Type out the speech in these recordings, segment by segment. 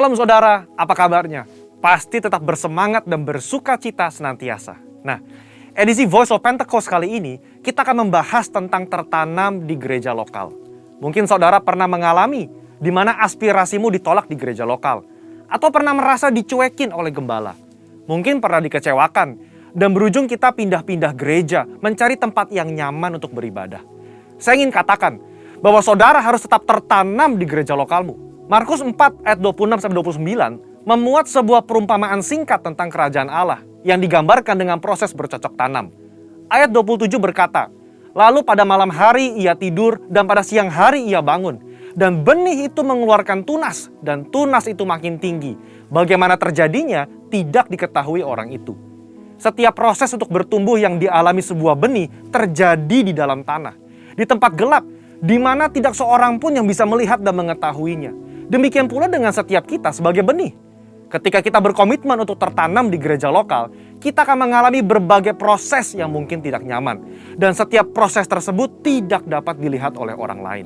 Shalom saudara, apa kabarnya? Pasti tetap bersemangat dan bersuka cita senantiasa. Nah, edisi Voice of Pentecost kali ini, kita akan membahas tentang tertanam di gereja lokal. Mungkin saudara pernah mengalami di mana aspirasimu ditolak di gereja lokal. Atau pernah merasa dicuekin oleh gembala. Mungkin pernah dikecewakan dan berujung kita pindah-pindah gereja mencari tempat yang nyaman untuk beribadah. Saya ingin katakan bahwa saudara harus tetap tertanam di gereja lokalmu. Markus 4 ayat 26-29 memuat sebuah perumpamaan singkat tentang kerajaan Allah yang digambarkan dengan proses bercocok tanam. Ayat 27 berkata, "Lalu pada malam hari ia tidur dan pada siang hari ia bangun. Dan benih itu mengeluarkan tunas dan tunas itu makin tinggi. Bagaimana terjadinya tidak diketahui orang itu." Setiap proses untuk bertumbuh yang dialami sebuah benih terjadi di dalam tanah. Di tempat gelap, di mana tidak seorang pun yang bisa melihat dan mengetahuinya. Demikian pula dengan setiap kita sebagai benih. Ketika kita berkomitmen untuk tertanam di gereja lokal, kita akan mengalami berbagai proses yang mungkin tidak nyaman. Dan setiap proses tersebut tidak dapat dilihat oleh orang lain.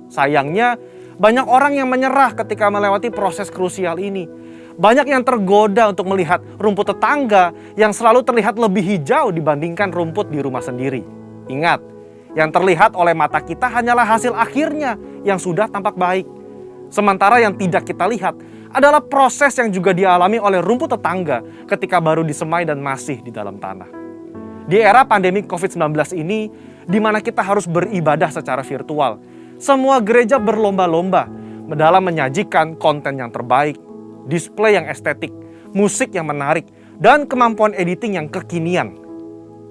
Sayangnya, banyak orang yang menyerah ketika melewati proses krusial ini. Banyak yang tergoda untuk melihat rumput tetangga yang selalu terlihat lebih hijau dibandingkan rumput di rumah sendiri. Ingat, yang terlihat oleh mata kita hanyalah hasil akhirnya yang sudah tampak baik. Sementara yang tidak kita lihat adalah proses yang juga dialami oleh rumput tetangga ketika baru disemai dan masih di dalam tanah. Di era pandemi COVID-19 ini, di mana kita harus beribadah secara virtual, semua gereja berlomba-lomba dalam menyajikan konten yang terbaik, display yang estetik, musik yang menarik, dan kemampuan editing yang kekinian.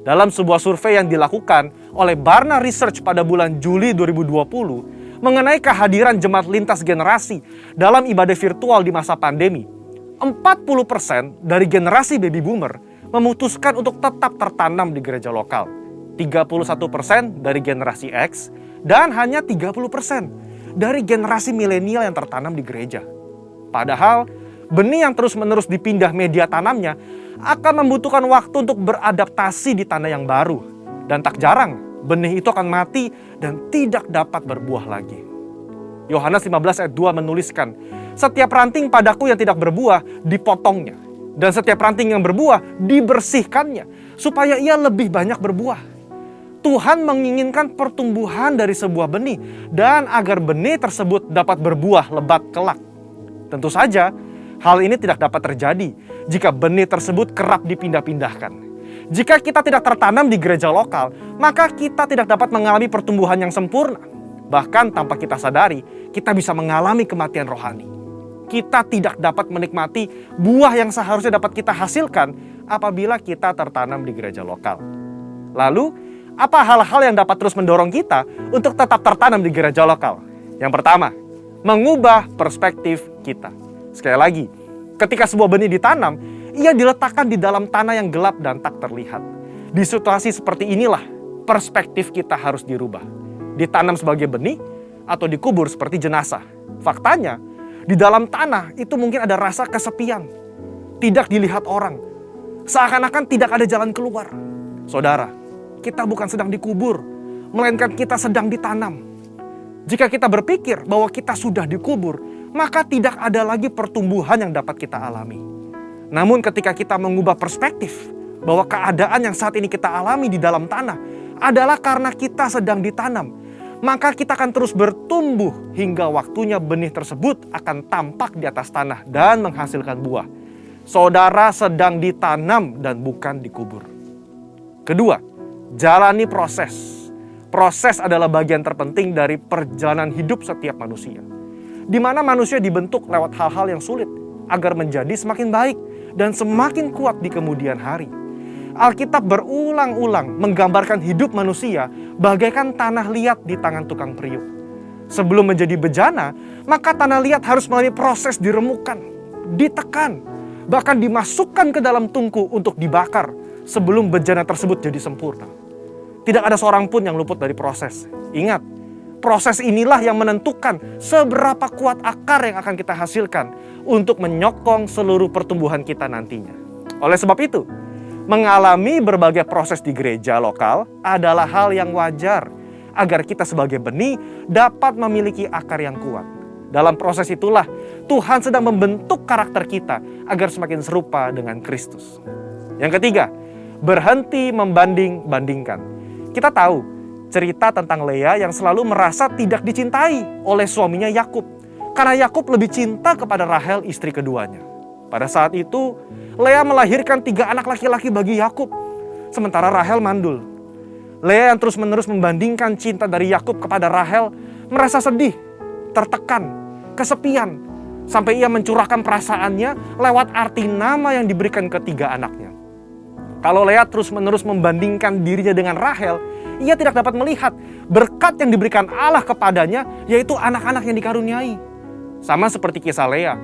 Dalam sebuah survei yang dilakukan oleh Barna Research pada bulan Juli 2020, mengenai kehadiran jemaat lintas generasi dalam ibadah virtual di masa pandemi, 40% dari generasi baby boomer memutuskan untuk tetap tertanam di gereja lokal, 31% dari generasi X, dan hanya 30% dari generasi milenial yang tertanam di gereja. Padahal, benih yang terus-menerus dipindah media tanamnya akan membutuhkan waktu untuk beradaptasi di tanah yang baru. Dan tak jarang, benih itu akan mati dan tidak dapat berbuah lagi. Yohanes 15 ayat 2 menuliskan, "Setiap ranting padaku yang tidak berbuah dipotongnya, dan setiap ranting yang berbuah dibersihkannya, supaya ia lebih banyak berbuah." Tuhan menginginkan pertumbuhan dari sebuah benih dan agar benih tersebut dapat berbuah lebat kelak. Tentu saja, hal ini tidak dapat terjadi jika benih tersebut kerap dipindah-pindahkan. Jika kita tidak tertanam di gereja lokal, maka kita tidak dapat mengalami pertumbuhan yang sempurna. Bahkan tanpa kita sadari, kita bisa mengalami kematian rohani. Kita tidak dapat menikmati buah yang seharusnya dapat kita hasilkan apabila kita tertanam di gereja lokal. Lalu, apa hal-hal yang dapat terus mendorong kita untuk tetap tertanam di gereja lokal? Yang pertama, mengubah perspektif kita. Sekali lagi, ketika sebuah benih ditanam, ia diletakkan di dalam tanah yang gelap dan tak terlihat. Di situasi seperti inilah perspektif kita harus dirubah. Ditanam sebagai benih atau dikubur seperti jenazah. Faktanya, di dalam tanah itu mungkin ada rasa kesepian. Tidak dilihat orang. Seakan-akan tidak ada jalan keluar. Saudara, kita bukan sedang dikubur, melainkan kita sedang ditanam. Jika kita berpikir bahwa kita sudah dikubur, maka tidak ada lagi pertumbuhan yang dapat kita alami. Namun ketika kita mengubah perspektif bahwa keadaan yang saat ini kita alami di dalam tanah adalah karena kita sedang ditanam, maka kita akan terus bertumbuh hingga waktunya benih tersebut akan tampak di atas tanah dan menghasilkan buah. Saudara sedang ditanam dan bukan dikubur. Kedua, jalani proses. Proses adalah bagian terpenting dari perjalanan hidup setiap manusia, di mana manusia dibentuk lewat hal-hal yang sulit agar menjadi semakin baik dan semakin kuat di kemudian hari. Alkitab berulang-ulang menggambarkan hidup manusia bagaikan tanah liat di tangan tukang periuk. Sebelum menjadi bejana, maka tanah liat harus melalui proses diremukan, ditekan, bahkan dimasukkan ke dalam tungku untuk dibakar sebelum bejana tersebut jadi sempurna. Tidak ada seorang pun yang luput dari proses. Ingat, proses inilah yang menentukan seberapa kuat akar yang akan kita hasilkan untuk menyokong seluruh pertumbuhan kita nantinya. Oleh sebab itu, mengalami berbagai proses di gereja lokal adalah hal yang wajar agar kita sebagai benih dapat memiliki akar yang kuat. Dalam proses itulah Tuhan sedang membentuk karakter kita agar semakin serupa dengan Kristus. Yang ketiga, berhenti membanding-bandingkan. Kita tahu cerita tentang Lea yang selalu merasa tidak dicintai oleh suaminya Yakub. Karena Yakub lebih cinta kepada Rahel, istri keduanya. Pada saat itu, Lea melahirkan 3 anak laki-laki bagi Yakub, sementara Rahel mandul. Lea yang terus-menerus membandingkan cinta dari Yakub kepada Rahel merasa sedih, tertekan, kesepian, sampai ia mencurahkan perasaannya lewat arti nama yang diberikan ketiga anaknya. Kalau Lea terus-menerus membandingkan dirinya dengan Rahel, ia tidak dapat melihat berkat yang diberikan Allah kepadanya, yaitu anak-anak yang dikaruniai. Sama seperti kisah Lea,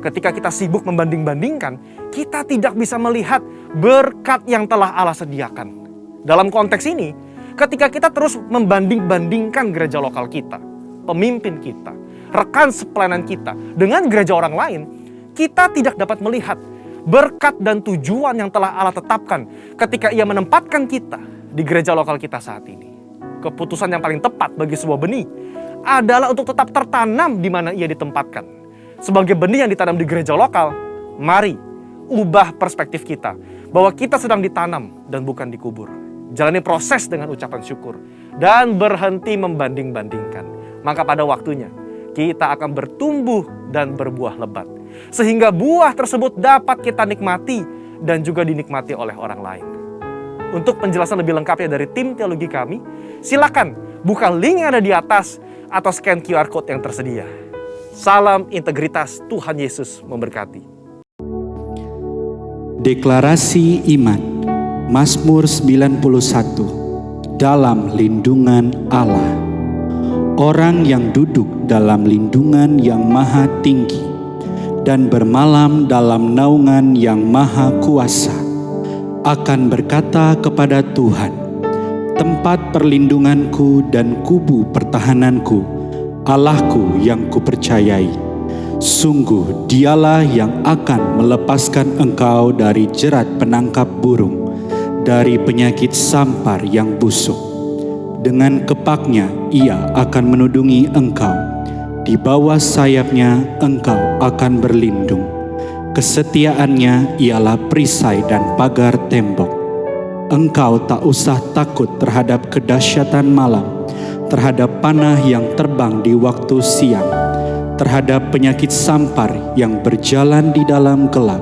ketika kita sibuk membanding-bandingkan, kita tidak bisa melihat berkat yang telah Allah sediakan. Dalam konteks ini, ketika kita terus membanding-bandingkan gereja lokal kita, pemimpin kita, rekan sepelayanan kita dengan gereja orang lain, kita tidak dapat melihat berkat dan tujuan yang telah Allah tetapkan ketika ia menempatkan kita di gereja lokal kita saat ini. Keputusan yang paling tepat bagi sebuah benih adalah untuk tetap tertanam di mana ia ditempatkan. Sebagai benih yang ditanam di gereja lokal, mari ubah perspektif kita bahwa kita sedang ditanam dan bukan dikubur. Jalani proses dengan ucapan syukur dan berhenti membanding-bandingkan. Maka pada waktunya kita akan bertumbuh dan berbuah lebat, sehingga buah tersebut dapat kita nikmati dan juga dinikmati oleh orang lain. Untuk penjelasan lebih lengkapnya dari tim teologi kami, silakan buka link yang ada di atas atau scan QR Code yang tersedia. Salam integritas, Tuhan Yesus memberkati. Deklarasi iman, Mazmur 91, dalam lindungan Allah. Orang yang duduk dalam lindungan yang maha tinggi dan bermalam dalam naungan yang maha kuasa akan berkata kepada Tuhan, tempat perlindunganku dan kubu pertahananku, Allahku yang kupercayai. Sungguh dialah yang akan melepaskan engkau dari jerat penangkap burung, dari penyakit sampar yang busuk. Dengan kepaknya ia akan menudungi engkau, di bawah sayapnya engkau akan berlindung. Kesetiaannya ialah perisai dan pagar tembok. Engkau tak usah takut terhadap kedahsyatan malam, terhadap panah yang terbang di waktu siang, terhadap penyakit sampar yang berjalan di dalam gelap,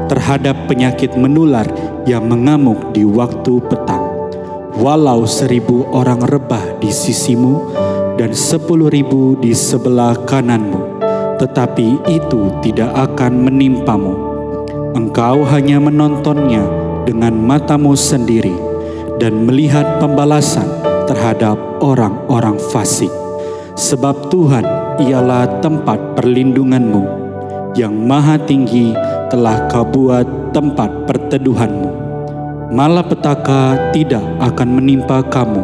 terhadap penyakit menular yang mengamuk di waktu petang. Walau 1.000 orang rebah di sisimu dan 10.000 di sebelah kananmu, tetapi itu tidak akan menimpamu. Engkau hanya menontonnya dengan matamu sendiri dan melihat pembalasan terhadap orang-orang fasik. Sebab Tuhan ialah tempat perlindunganmu, yang maha tinggi telah kau buat tempat perteduhanmu. Malapetaka tidak akan menimpa kamu,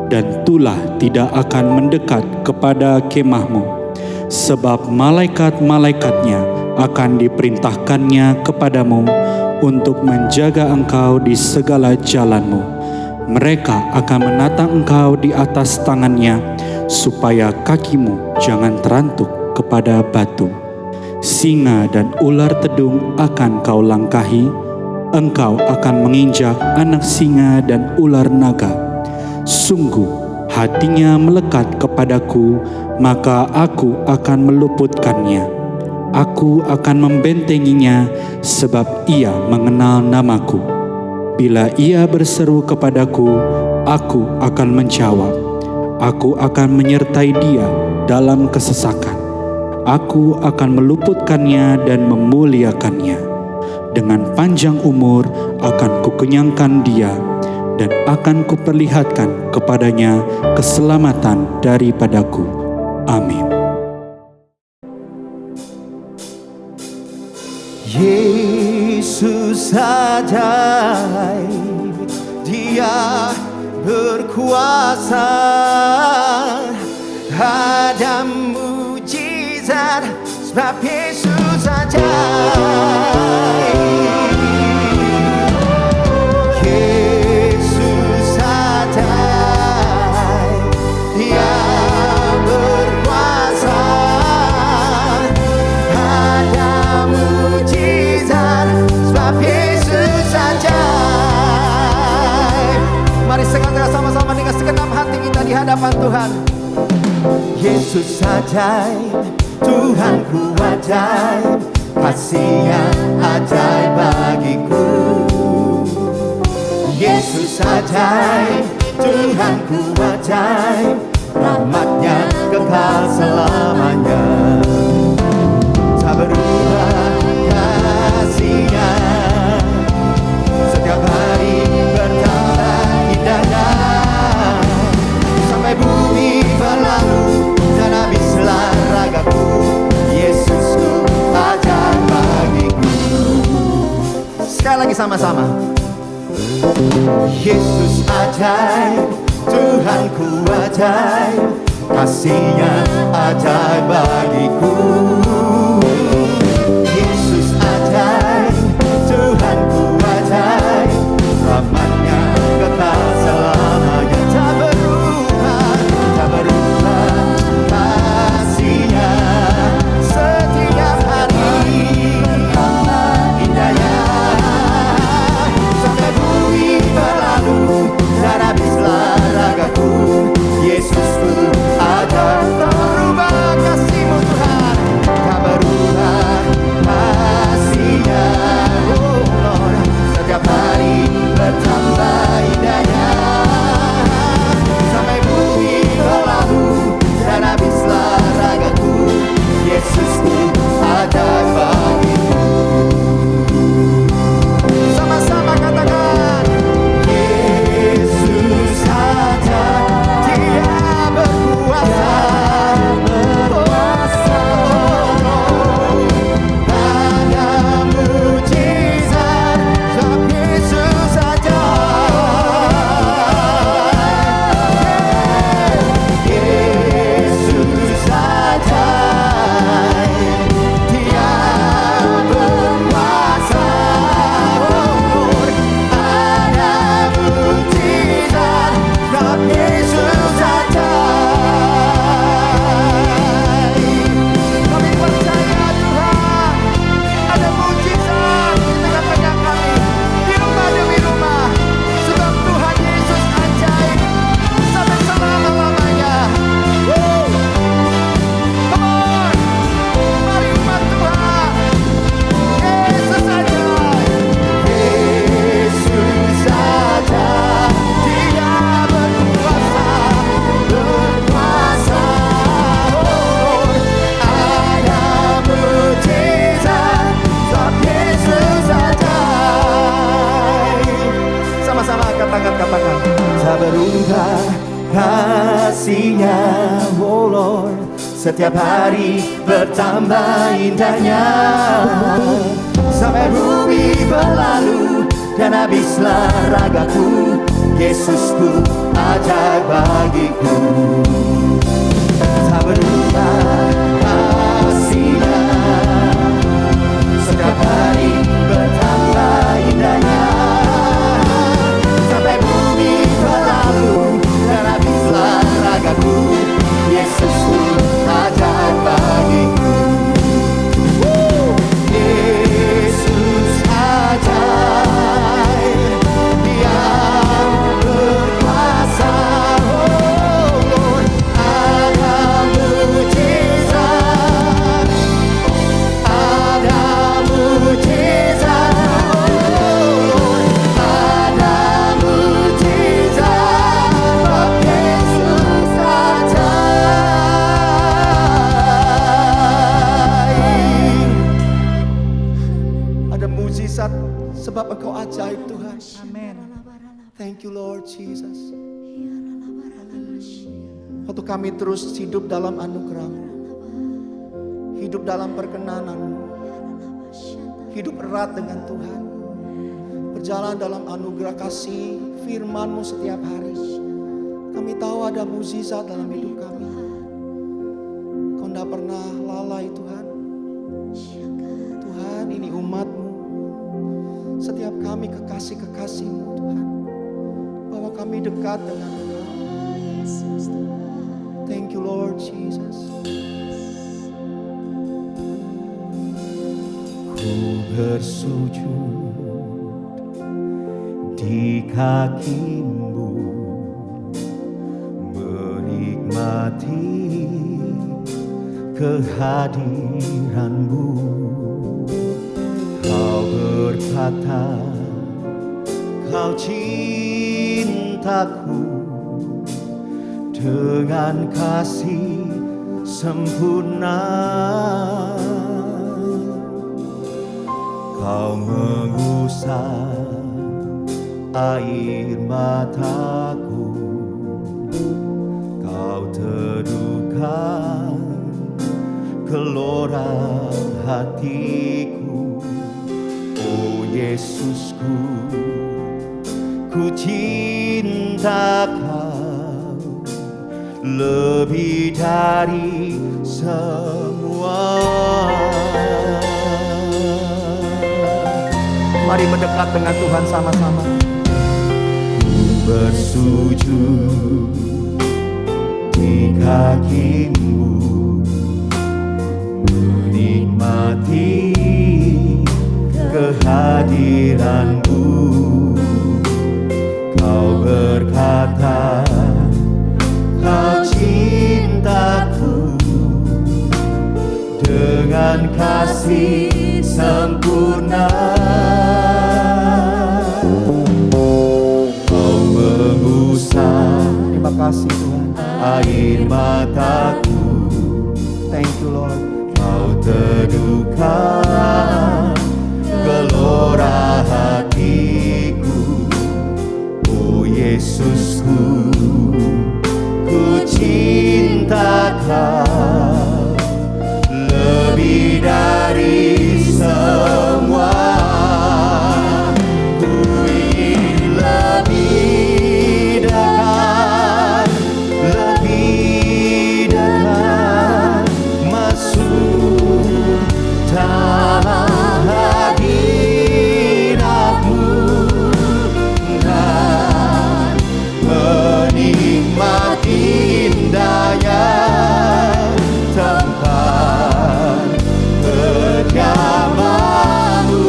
dan tulah tidak akan mendekat kepada kemahmu. Sebab malaikat-malaikatnya akan diperintahkannya kepadamu untuk menjaga engkau di segala jalanmu. Mereka akan menatang engkau di atas tangannya, supaya kakimu jangan terantuk kepada batu. Singa dan ular tedung akan kau langkahi, engkau akan menginjak anak singa dan ular naga. Sungguh hatinya melekat kepadaku, maka aku akan meluputkannya. Aku akan membentenginya, sebab ia mengenal namaku. Bila ia berseru kepadaku, aku akan menjawab. Aku akan menyertai dia dalam kesesakan. Aku akan meluputkannya dan memuliakannya. Dengan panjang umur akan kukenyangkan dia, dan akan kuperlihatkan kepadanya keselamatan daripadaku. Amin. Yesus ajai, Dia berkuasa, ada mujizat sebab Yesus ajai. Yesus ajai, Dia berkuasa, hadapan Tuhan. Yesus ajaib, Tuhanku ajaib, kasih-Nya ajaib bagiku. Yesus ajaib, Tuhanku ajaib, rahmat-Nya kekal selamanya. Tak berubah kasih-Nya, setiap hari bertambah indahnya. Sampai bumi berlalu dan habislah ragaku, Yesusku ajaib bagiku. Sekali lagi sama-sama. Yesus ajaib, Tuhanku ajaib, kasih-Nya ajaib bagiku. Yesus ajaib, Tuhanku ajaib, rahmat-Nya kekal selamanya. Tak berubah, tak berubah kasih-Nya, setiap hari indahnya. Sampai bumi berlalu dan habislah ragaku, Yesusku ajaib. Tak berubah kasih-Mu Tuhan, tak berubah kasih-Nya, oh Lord. Setiap hari bertambah indahnya. Sampai bumi berlalu dan habislah ragaku, Yesusku ajaib bagiku. Sama-sama katakan, Yesus ajaib, Dia berkuasa. Ada mujizat, sebab Yesus ajaib. Yesus ajaib, Dia berkuasa. Ada mujizat, sebab Yesus ajaib. Kami percaya Tuhan, ada mujizat di tengah-tengah kami, di rumah demi rumah, sebab Tuhan Yesus ajaib sampai selama-lamanya. Come on, mari umat Tuhan, Yesus ajaib. Yesus ajaib, Dia berkuasa, berkuasa. Ada mujizat, sebab Yesus ajaib. Sama-sama katakan, tak berubah kasih-Nya, oh Lord. Setiap hari bertambah indahnya. Sampai bumi berlalu dan habislah ragaku, Yesusku ajaib bagiku. Tak berubah kasih-Nya, setiap hari bertambah indahnya. Sampai bumi berlalu dan habislah ragaku, Yesusku ajaib bagiku. Yesus ajaib, Dia berkuasa. Oh Lord, ada mujizat, ada mujizat. Oh Lord, ada mujizat, sebab Yesus ajaib. Ada mujizat sebab Engkau ajaib Tuhan. Amin. Thank you Lord Jesus. Waktu kami terus hidup dalam anugerah-Mu, hidup dalam perkenanan-Mu, hidup erat dengan Tuhan, berjalan dalam anugerah kasih firman-Mu setiap hari. Kami tahu ada mukjizat dalam hidup kami. Kau tidak pernah lalai Tuhan. Tuhan, ini umat-Mu, setiap kami kekasih-kekasih-Mu Tuhan, bahwa kami dekat dengan Engkau. Thank you Lord Jesus. Ku bersujud di kaki-Mu, menikmati kehadiran-Mu. Kau berkata, Kau cintaku dengan kasih sempurna. Kau mengusap air mataku, Kau teduhkan gelora hatiku. Oh Yesusku, ku cinta Kau lebih dari semua. Mari mendekat dengan Tuhan sama-sama. Ku bersujud di kaki-Mu, menikmati kehadiran-Mu. Kau berkata, Kau cintaku dengan kasih sempurna. Kau mengusap, terima kasih Tuhan, air mataku. Thank you Lord. Kau teduhkan gelora hatiku. Oh Yesusku, ku cinta Kau lebih dari semua. Ku ingin lebih dekat, lebih dekat, masuk dalam hadirat-Mu dan menikmati indahnya tempat kediaman-Mu.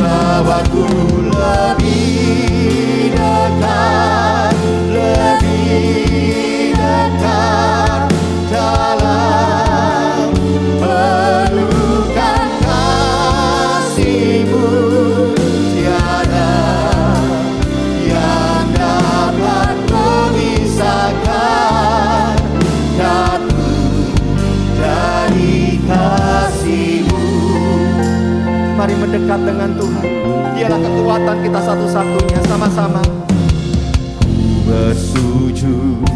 Bawaku lebih dekat, lebih dekat dalam pelukan kasih-Mu. Tiada yang dapat memisahkan aku dari kasih-Mu. Mari mendekat dengan Tuhan. Dialah kekuatan kita satu-satunya. Sama-sama. Ku bersujud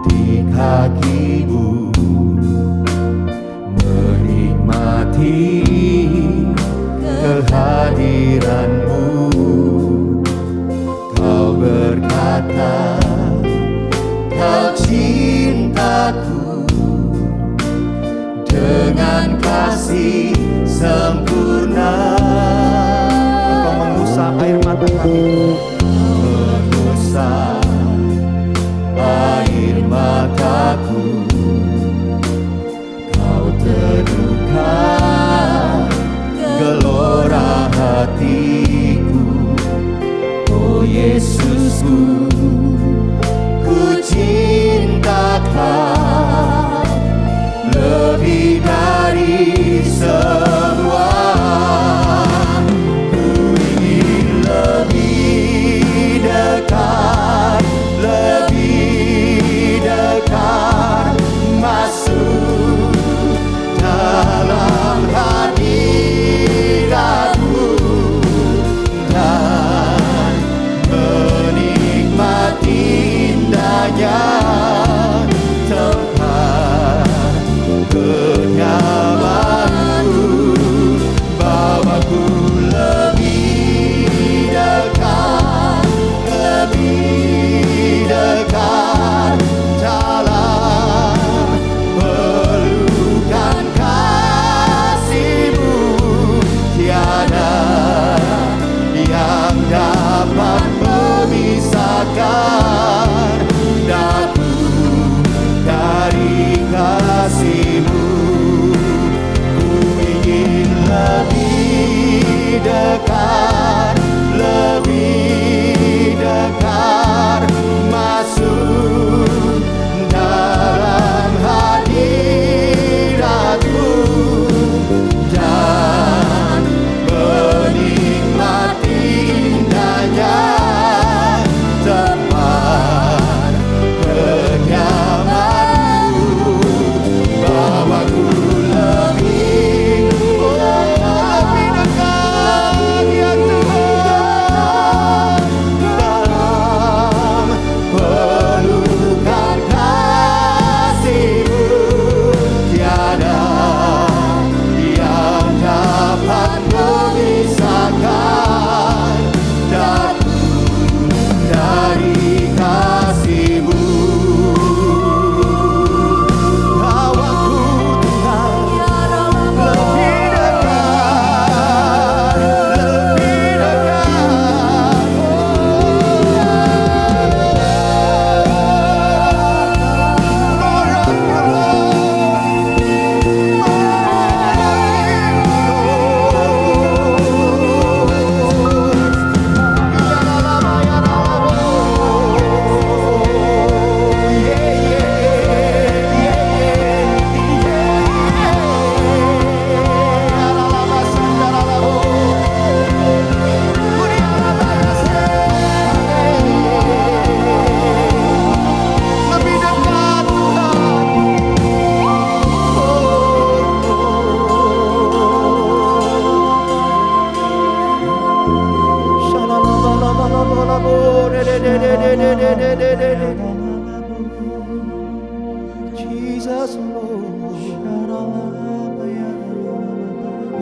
di kaki-Mu, menikmati kehadiran-Mu. Kau berkata, Kau cintaku dengan kasih sempurna. Kau mengusap air mata kami, mengusap air mataku. Kau teduhkan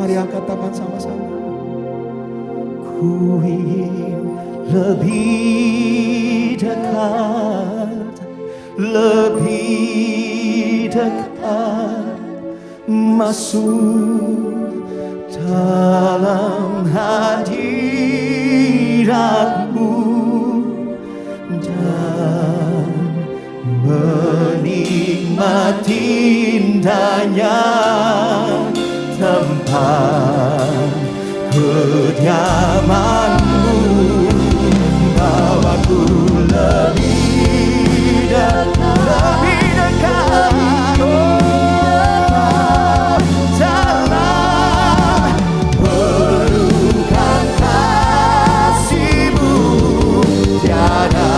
Mari angkat tangan sama-sama. Ku ingin lebih dekat, lebih dekat, masuk dalam hadirat-Mu dan menikmati indahnya tempat kediaman-Mu. Bawaku lebih dekat, dalam pelukan kasih-Mu. Tiada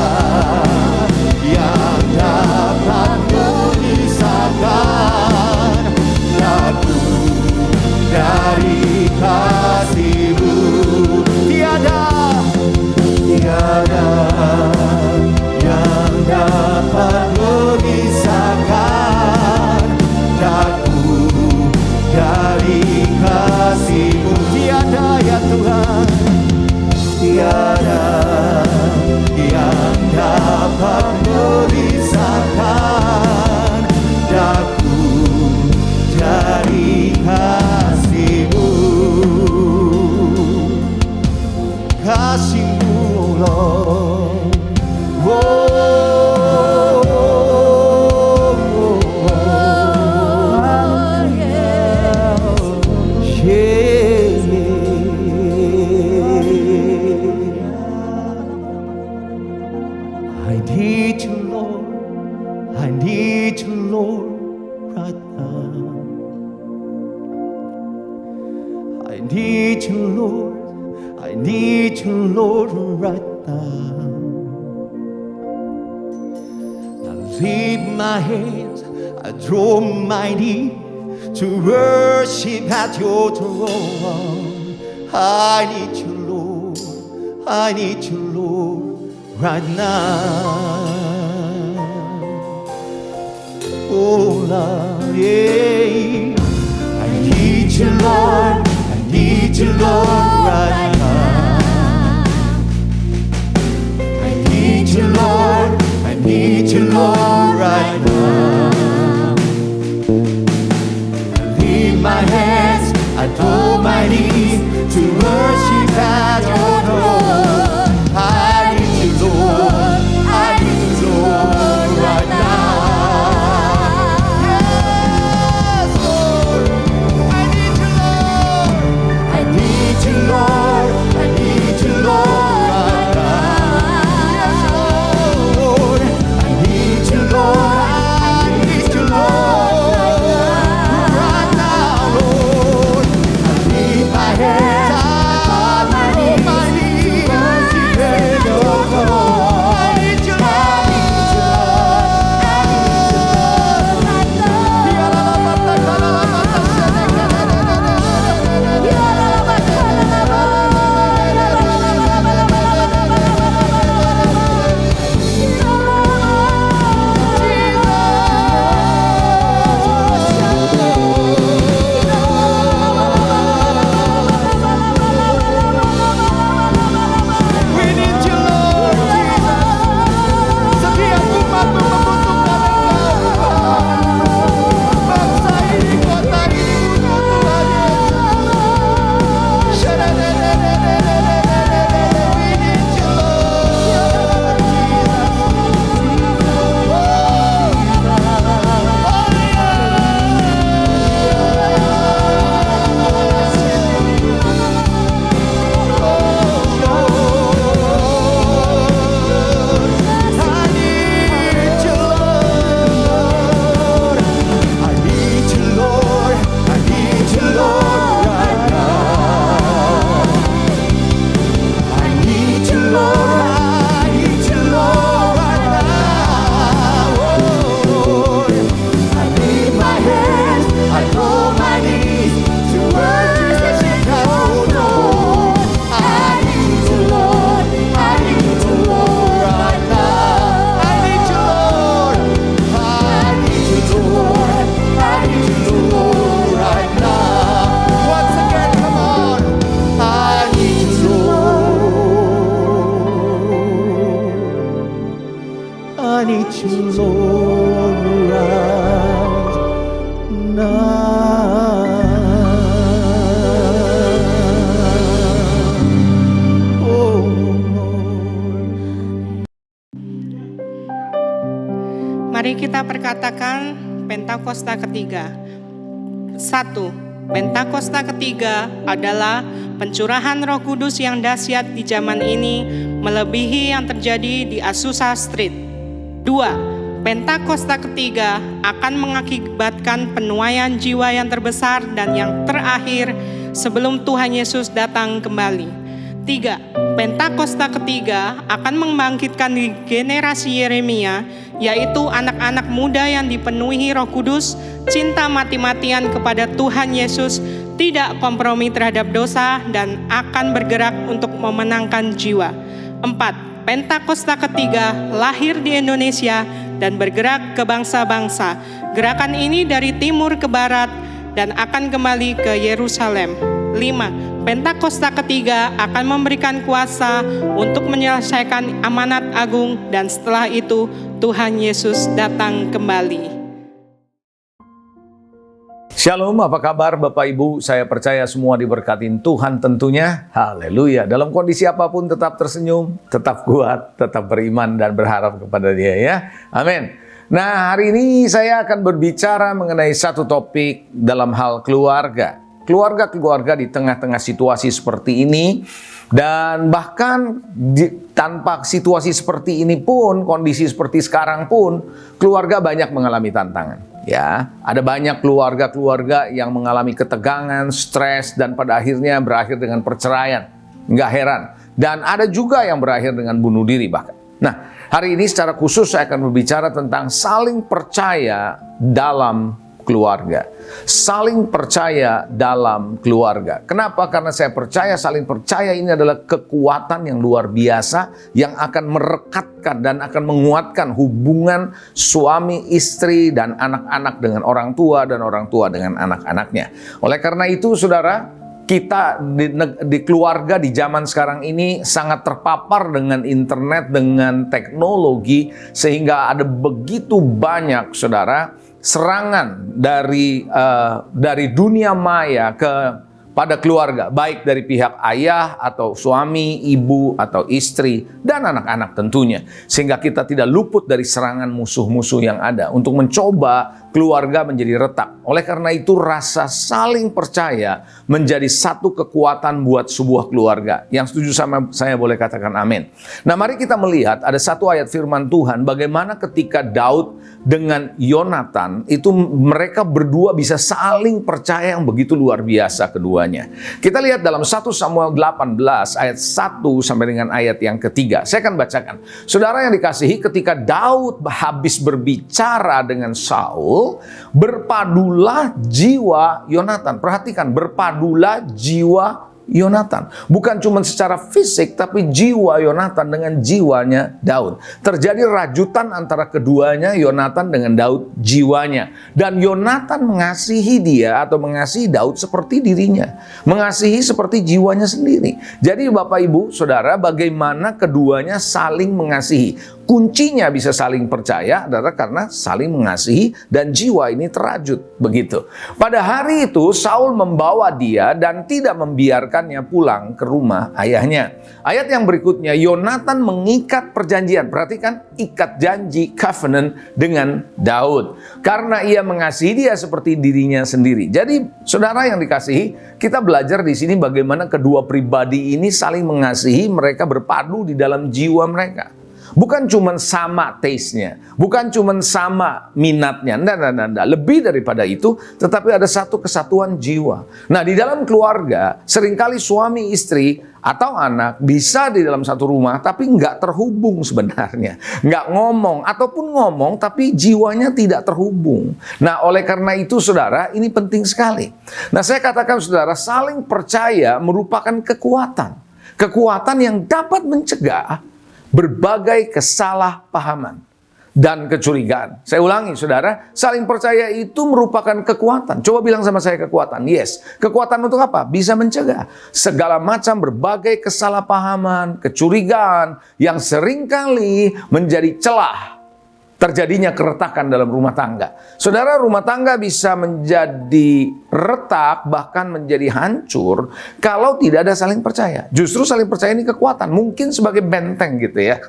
yang dapat memisahkan aku dari kasih-Mu. Tiada yang dapat memisahkan aku dari kasih-Mu. Tiada ya Tuhan, tiada yang dapat memisahkan aku dari kasih-Mu. Kasih-Mu, Lord. I need you, Lord. I need you, Lord, right now. I need you, Lord. I need you, Lord, right now. I lift my hands, I draw my knee to worship at your throne. I need you, Lord. I need you, Lord, right now. Oh, Lord, yeah. I need you, Lord. I need you, Lord, right now. I need you, Lord. I need you, Lord, right now. I lift my hands, I draw my knees to worship at your throne. I need you, Lord. I need you, Lord, right now. Yes, Lord. I need you, Lord. kita perkatakan Pentakosta ketiga. 1. Pentakosta ketiga adalah pencurahan Roh Kudus yang dahsyat di zaman ini, melebihi yang terjadi di Azusa Street. 2. Pentakosta ketiga akan mengakibatkan penuaian jiwa yang terbesar dan yang terakhir sebelum Tuhan Yesus datang kembali. 3. Pentakosta ketiga akan membangkitkan generasi Yeremia, yaitu anak-anak muda yang dipenuhi Roh Kudus, cinta mati-matian kepada Tuhan Yesus, tidak kompromi terhadap dosa, dan akan bergerak untuk memenangkan jiwa. 4. Pentakosta ketiga lahir di Indonesia dan bergerak ke bangsa-bangsa. Gerakan ini dari timur ke barat dan akan kembali ke Yerusalem. 5. Pentakosta ketiga akan memberikan kuasa untuk menyelesaikan amanat agung, dan setelah itu Tuhan Yesus datang kembali. Shalom, apa kabar Bapak Ibu? Saya percaya semua diberkatin Tuhan tentunya. Haleluya. Dalam kondisi apapun tetap tersenyum, tetap kuat, tetap beriman dan berharap kepada Dia ya. Amin. Nah, hari ini saya akan berbicara mengenai satu topik dalam hal keluarga. Keluarga-keluarga di tengah-tengah situasi seperti ini, dan bahkan tanpa situasi seperti ini pun, kondisi seperti sekarang pun, keluarga banyak mengalami tantangan. Ya, ada banyak keluarga-keluarga yang mengalami ketegangan, stres, dan pada akhirnya berakhir dengan perceraian. Nggak heran. Dan ada juga yang berakhir dengan bunuh diri bahkan. Nah, hari ini secara khusus saya akan berbicara tentang saling percaya dalam keluarga. Saling percaya dalam keluarga. Kenapa? Karena saya percaya saling percaya ini adalah kekuatan yang luar biasa yang akan merekatkan dan akan menguatkan hubungan suami, istri, dan anak-anak dengan orang tua dan orang tua dengan anak-anaknya. Oleh karena itu, saudara, kita di keluarga di zaman sekarang ini sangat terpapar dengan internet, dengan teknologi, sehingga ada begitu banyak, saudara, serangan dari dunia maya pada keluarga, baik dari pihak ayah atau suami, ibu atau istri, dan anak-anak tentunya. Sehingga kita tidak luput dari serangan musuh-musuh yang ada untuk mencoba keluarga menjadi retak. Oleh karena itu, rasa saling percaya menjadi satu kekuatan buat sebuah keluarga. Yang setuju sama saya boleh katakan amin. Nah, mari kita melihat ada satu ayat firman Tuhan bagaimana ketika Daud dengan Yonatan itu mereka berdua bisa saling percaya yang begitu luar biasa keduanya. Kita lihat dalam 1 Samuel 18 ayat 1 sampai dengan ayat yang ketiga. Saya akan bacakan. Saudara yang dikasihi, ketika Daud habis berbicara dengan Saul, berpadulah jiwa Yonatan. Perhatikan, berpadulah jiwa Yonatan. Bukan cuma secara fisik, tapi jiwa Yonatan dengan jiwanya Daud. Terjadi rajutan antara keduanya, Yonatan dengan Daud jiwanya. Dan Yonatan mengasihi dia atau mengasihi Daud seperti dirinya. Mengasihi seperti jiwanya sendiri. Jadi Bapak Ibu, Saudara, bagaimana keduanya saling mengasihi. Kuncinya bisa saling percaya adalah karena saling mengasihi dan jiwa ini terajut. Begitu. Pada hari itu Saul membawa dia dan tidak membiarkannya pulang ke rumah ayahnya. Ayat yang berikutnya, Yonatan mengikat perjanjian. Perhatikan, ikat janji, covenant dengan Daud. Karena ia mengasihi dia seperti dirinya sendiri. Jadi saudara yang dikasihi, kita belajar di sini bagaimana kedua pribadi ini saling mengasihi, mereka berpadu di dalam jiwa mereka. Bukan cuma sama taste-nya, bukan cuma sama minatnya, enggak. Lebih daripada itu, tetapi ada satu kesatuan jiwa. Nah, di dalam keluarga, seringkali suami, istri, atau anak bisa di dalam satu rumah, tapi nggak terhubung sebenarnya. Nggak ngomong, ataupun ngomong, tapi jiwanya tidak terhubung. Nah, oleh karena itu, saudara, ini penting sekali. Nah, saya katakan, saudara, saling percaya merupakan kekuatan. Kekuatan yang dapat mencegah berbagai kesalahpahaman dan kecurigaan. Saya ulangi, saudara, saling percaya itu merupakan kekuatan. Coba bilang sama saya kekuatan. Yes, kekuatan untuk apa? Bisa mencegah segala macam berbagai kesalahpahaman, kecurigaan yang seringkali menjadi celah terjadinya keretakan dalam rumah tangga. Saudara, rumah tangga bisa menjadi retak, bahkan menjadi hancur kalau tidak ada saling percaya. Justru saling percaya ini kekuatan, mungkin sebagai benteng gitu ya.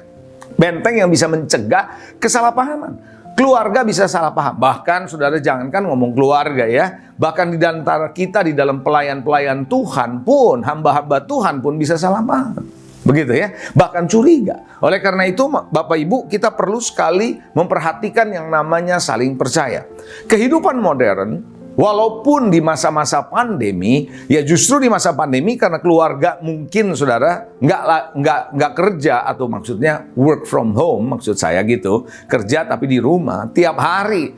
Benteng yang bisa mencegah kesalahpahaman. keluarga bisa salah paham. Bahkan saudara jangankan ngomong keluarga ya, bahkan di antara kita di dalam pelayan-pelayan Tuhan pun, hamba-hamba Tuhan pun bisa salah paham. Begitu ya, bahkan curiga. Oleh karena itu Bapak Ibu, kita perlu sekali memperhatikan yang namanya saling percaya. Kehidupan modern, walaupun di masa-masa pandemi, ya justru di masa pandemi karena keluarga mungkin saudara nggak kerja, atau maksudnya work from home, maksud saya gitu, kerja tapi di rumah tiap hari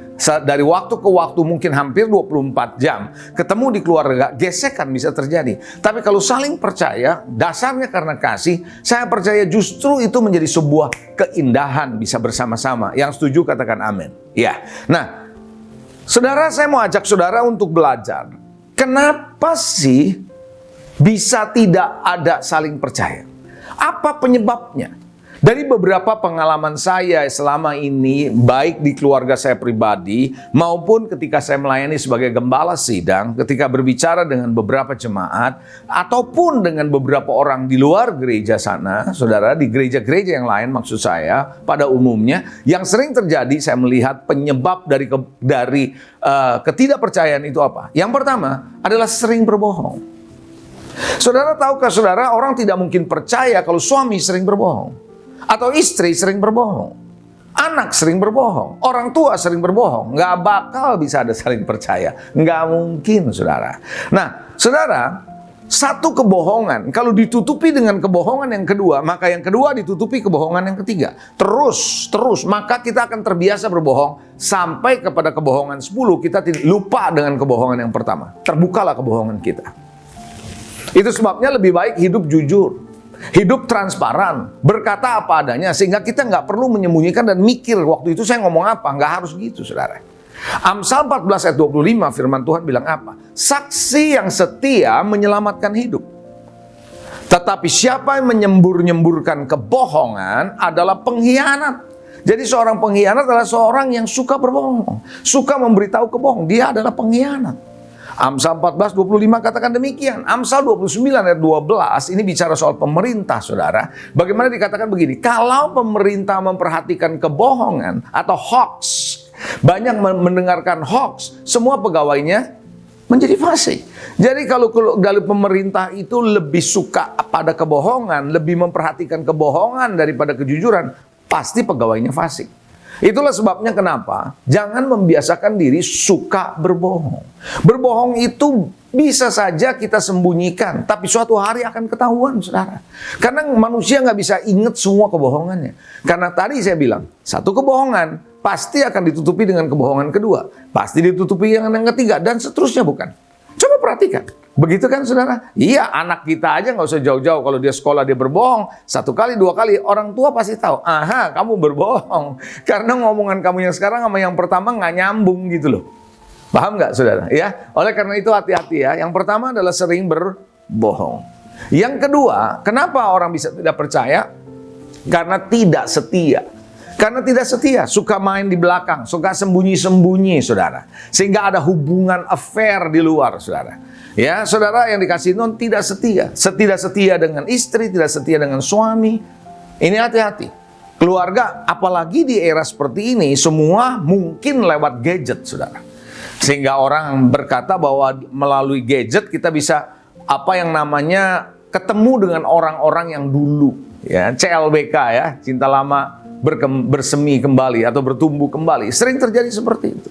dari waktu ke waktu, mungkin hampir 24 jam ketemu di keluarga, gesekan bisa terjadi. Tapi kalau saling percaya, dasarnya karena kasih, saya percaya justru itu menjadi sebuah keindahan bisa bersama-sama. Yang setuju katakan amin. Ya, nah saudara, saya mau ajak saudara untuk belajar. Kenapa sih bisa tidak ada saling percaya? Apa penyebabnya? Dari beberapa pengalaman saya selama ini, baik di keluarga saya pribadi, maupun ketika saya melayani sebagai gembala sidang, ketika berbicara dengan beberapa jemaat, ataupun dengan beberapa orang di luar gereja sana, saudara, di gereja-gereja yang lain maksud saya, pada umumnya, yang sering terjadi saya melihat penyebab dari ketidakpercayaan itu apa? Yang pertama adalah sering berbohong. Saudara, tahukah saudara, orang tidak mungkin percaya kalau suami sering berbohong. Atau istri sering berbohong, anak sering berbohong, orang tua sering berbohong. Nggak bakal bisa ada saling percaya. Nggak mungkin, saudara. Nah, saudara, satu kebohongan, kalau ditutupi dengan kebohongan yang kedua, maka yang kedua ditutupi kebohongan yang ketiga. Terus, maka kita akan terbiasa berbohong sampai kepada kebohongan 10, kita lupa dengan kebohongan yang pertama. Terbukalah kebohongan kita. Itu sebabnya lebih baik hidup jujur. Hidup transparan, berkata apa adanya, sehingga kita nggak perlu menyembunyikan dan mikir waktu itu saya ngomong apa. Nggak harus gitu, saudara. Amsal 14 ayat 25 firman Tuhan bilang apa? Saksi yang setia menyelamatkan hidup. Tetapi siapa yang menyembur-nyemburkan kebohongan adalah pengkhianat. Jadi seorang pengkhianat adalah seorang yang suka berbohong, suka memberitahu kebohong. Dia adalah pengkhianat. Amsal 14:25 katakan demikian. Amsal 29 ayat 12 ini bicara soal pemerintah, saudara. Bagaimana dikatakan begini, kalau pemerintah memperhatikan kebohongan atau hoax, banyak mendengarkan hoax, semua pegawainya menjadi fasik. Jadi kalau pemerintah itu lebih suka pada kebohongan, lebih memperhatikan kebohongan daripada kejujuran, pasti pegawainya fasik. Itulah sebabnya kenapa jangan membiasakan diri suka berbohong. Berbohong itu bisa saja kita sembunyikan, tapi suatu hari akan ketahuan, saudara. Karena manusia nggak bisa ingat semua kebohongannya. Karena tadi saya bilang, satu kebohongan pasti akan ditutupi dengan kebohongan kedua, pasti ditutupi dengan yang ketiga, dan seterusnya, bukan? Coba perhatikan. Begitu kan, saudara? Iya, anak kita aja nggak usah jauh-jauh. Kalau dia sekolah dia berbohong, 1 kali, 2 kali, orang tua pasti tahu. Aha, kamu berbohong. Karena ngomongan kamu yang sekarang sama yang pertama nggak nyambung gitu loh. Paham nggak, saudara? Ya, oleh karena itu hati-hati ya. Yang pertama adalah sering berbohong. Yang kedua, kenapa orang bisa tidak percaya? Karena tidak setia. Karena tidak setia, suka main di belakang, suka sembunyi-sembunyi, saudara. Sehingga ada hubungan affair di luar, saudara. Ya, saudara yang dikasih non tidak setia. Tidak setia dengan istri, tidak setia dengan suami. Ini hati-hati. Keluarga, apalagi di era seperti ini, semua mungkin lewat gadget, saudara. Sehingga orang berkata bahwa melalui gadget kita bisa apa yang namanya ketemu dengan orang-orang yang dulu. Ya, CLBK ya, cinta lama bersemi kembali atau bertumbuh kembali. Sering terjadi seperti itu.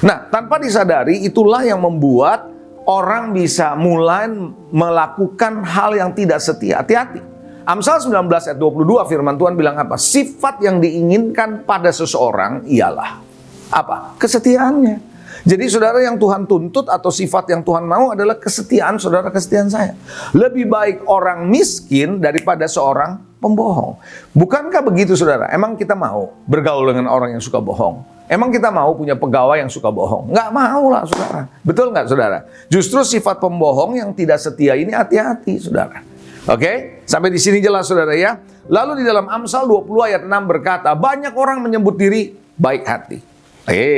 Nah, tanpa disadari itulah yang membuat orang bisa mulai melakukan hal yang tidak setia. Hati-hati. Amsal 19 ayat 22 firman Tuhan bilang apa? Sifat yang diinginkan pada seseorang ialah apa? Kesetiaannya. Jadi saudara, yang Tuhan tuntut atau sifat yang Tuhan mau adalah kesetiaan saudara, kesetiaan saya. Lebih baik orang miskin daripada seorang pembohong. Bukankah begitu, saudara? Emang kita mau bergaul dengan orang yang suka bohong? Emang kita mau punya pegawai yang suka bohong? Nggak mau lah, saudara. Betul nggak, saudara? Justru sifat pembohong yang tidak setia ini hati-hati, saudara. Oke? Sampai di sini jelas, saudara ya. Lalu di dalam Amsal 20 ayat 6 berkata, banyak orang menyebut diri baik hati.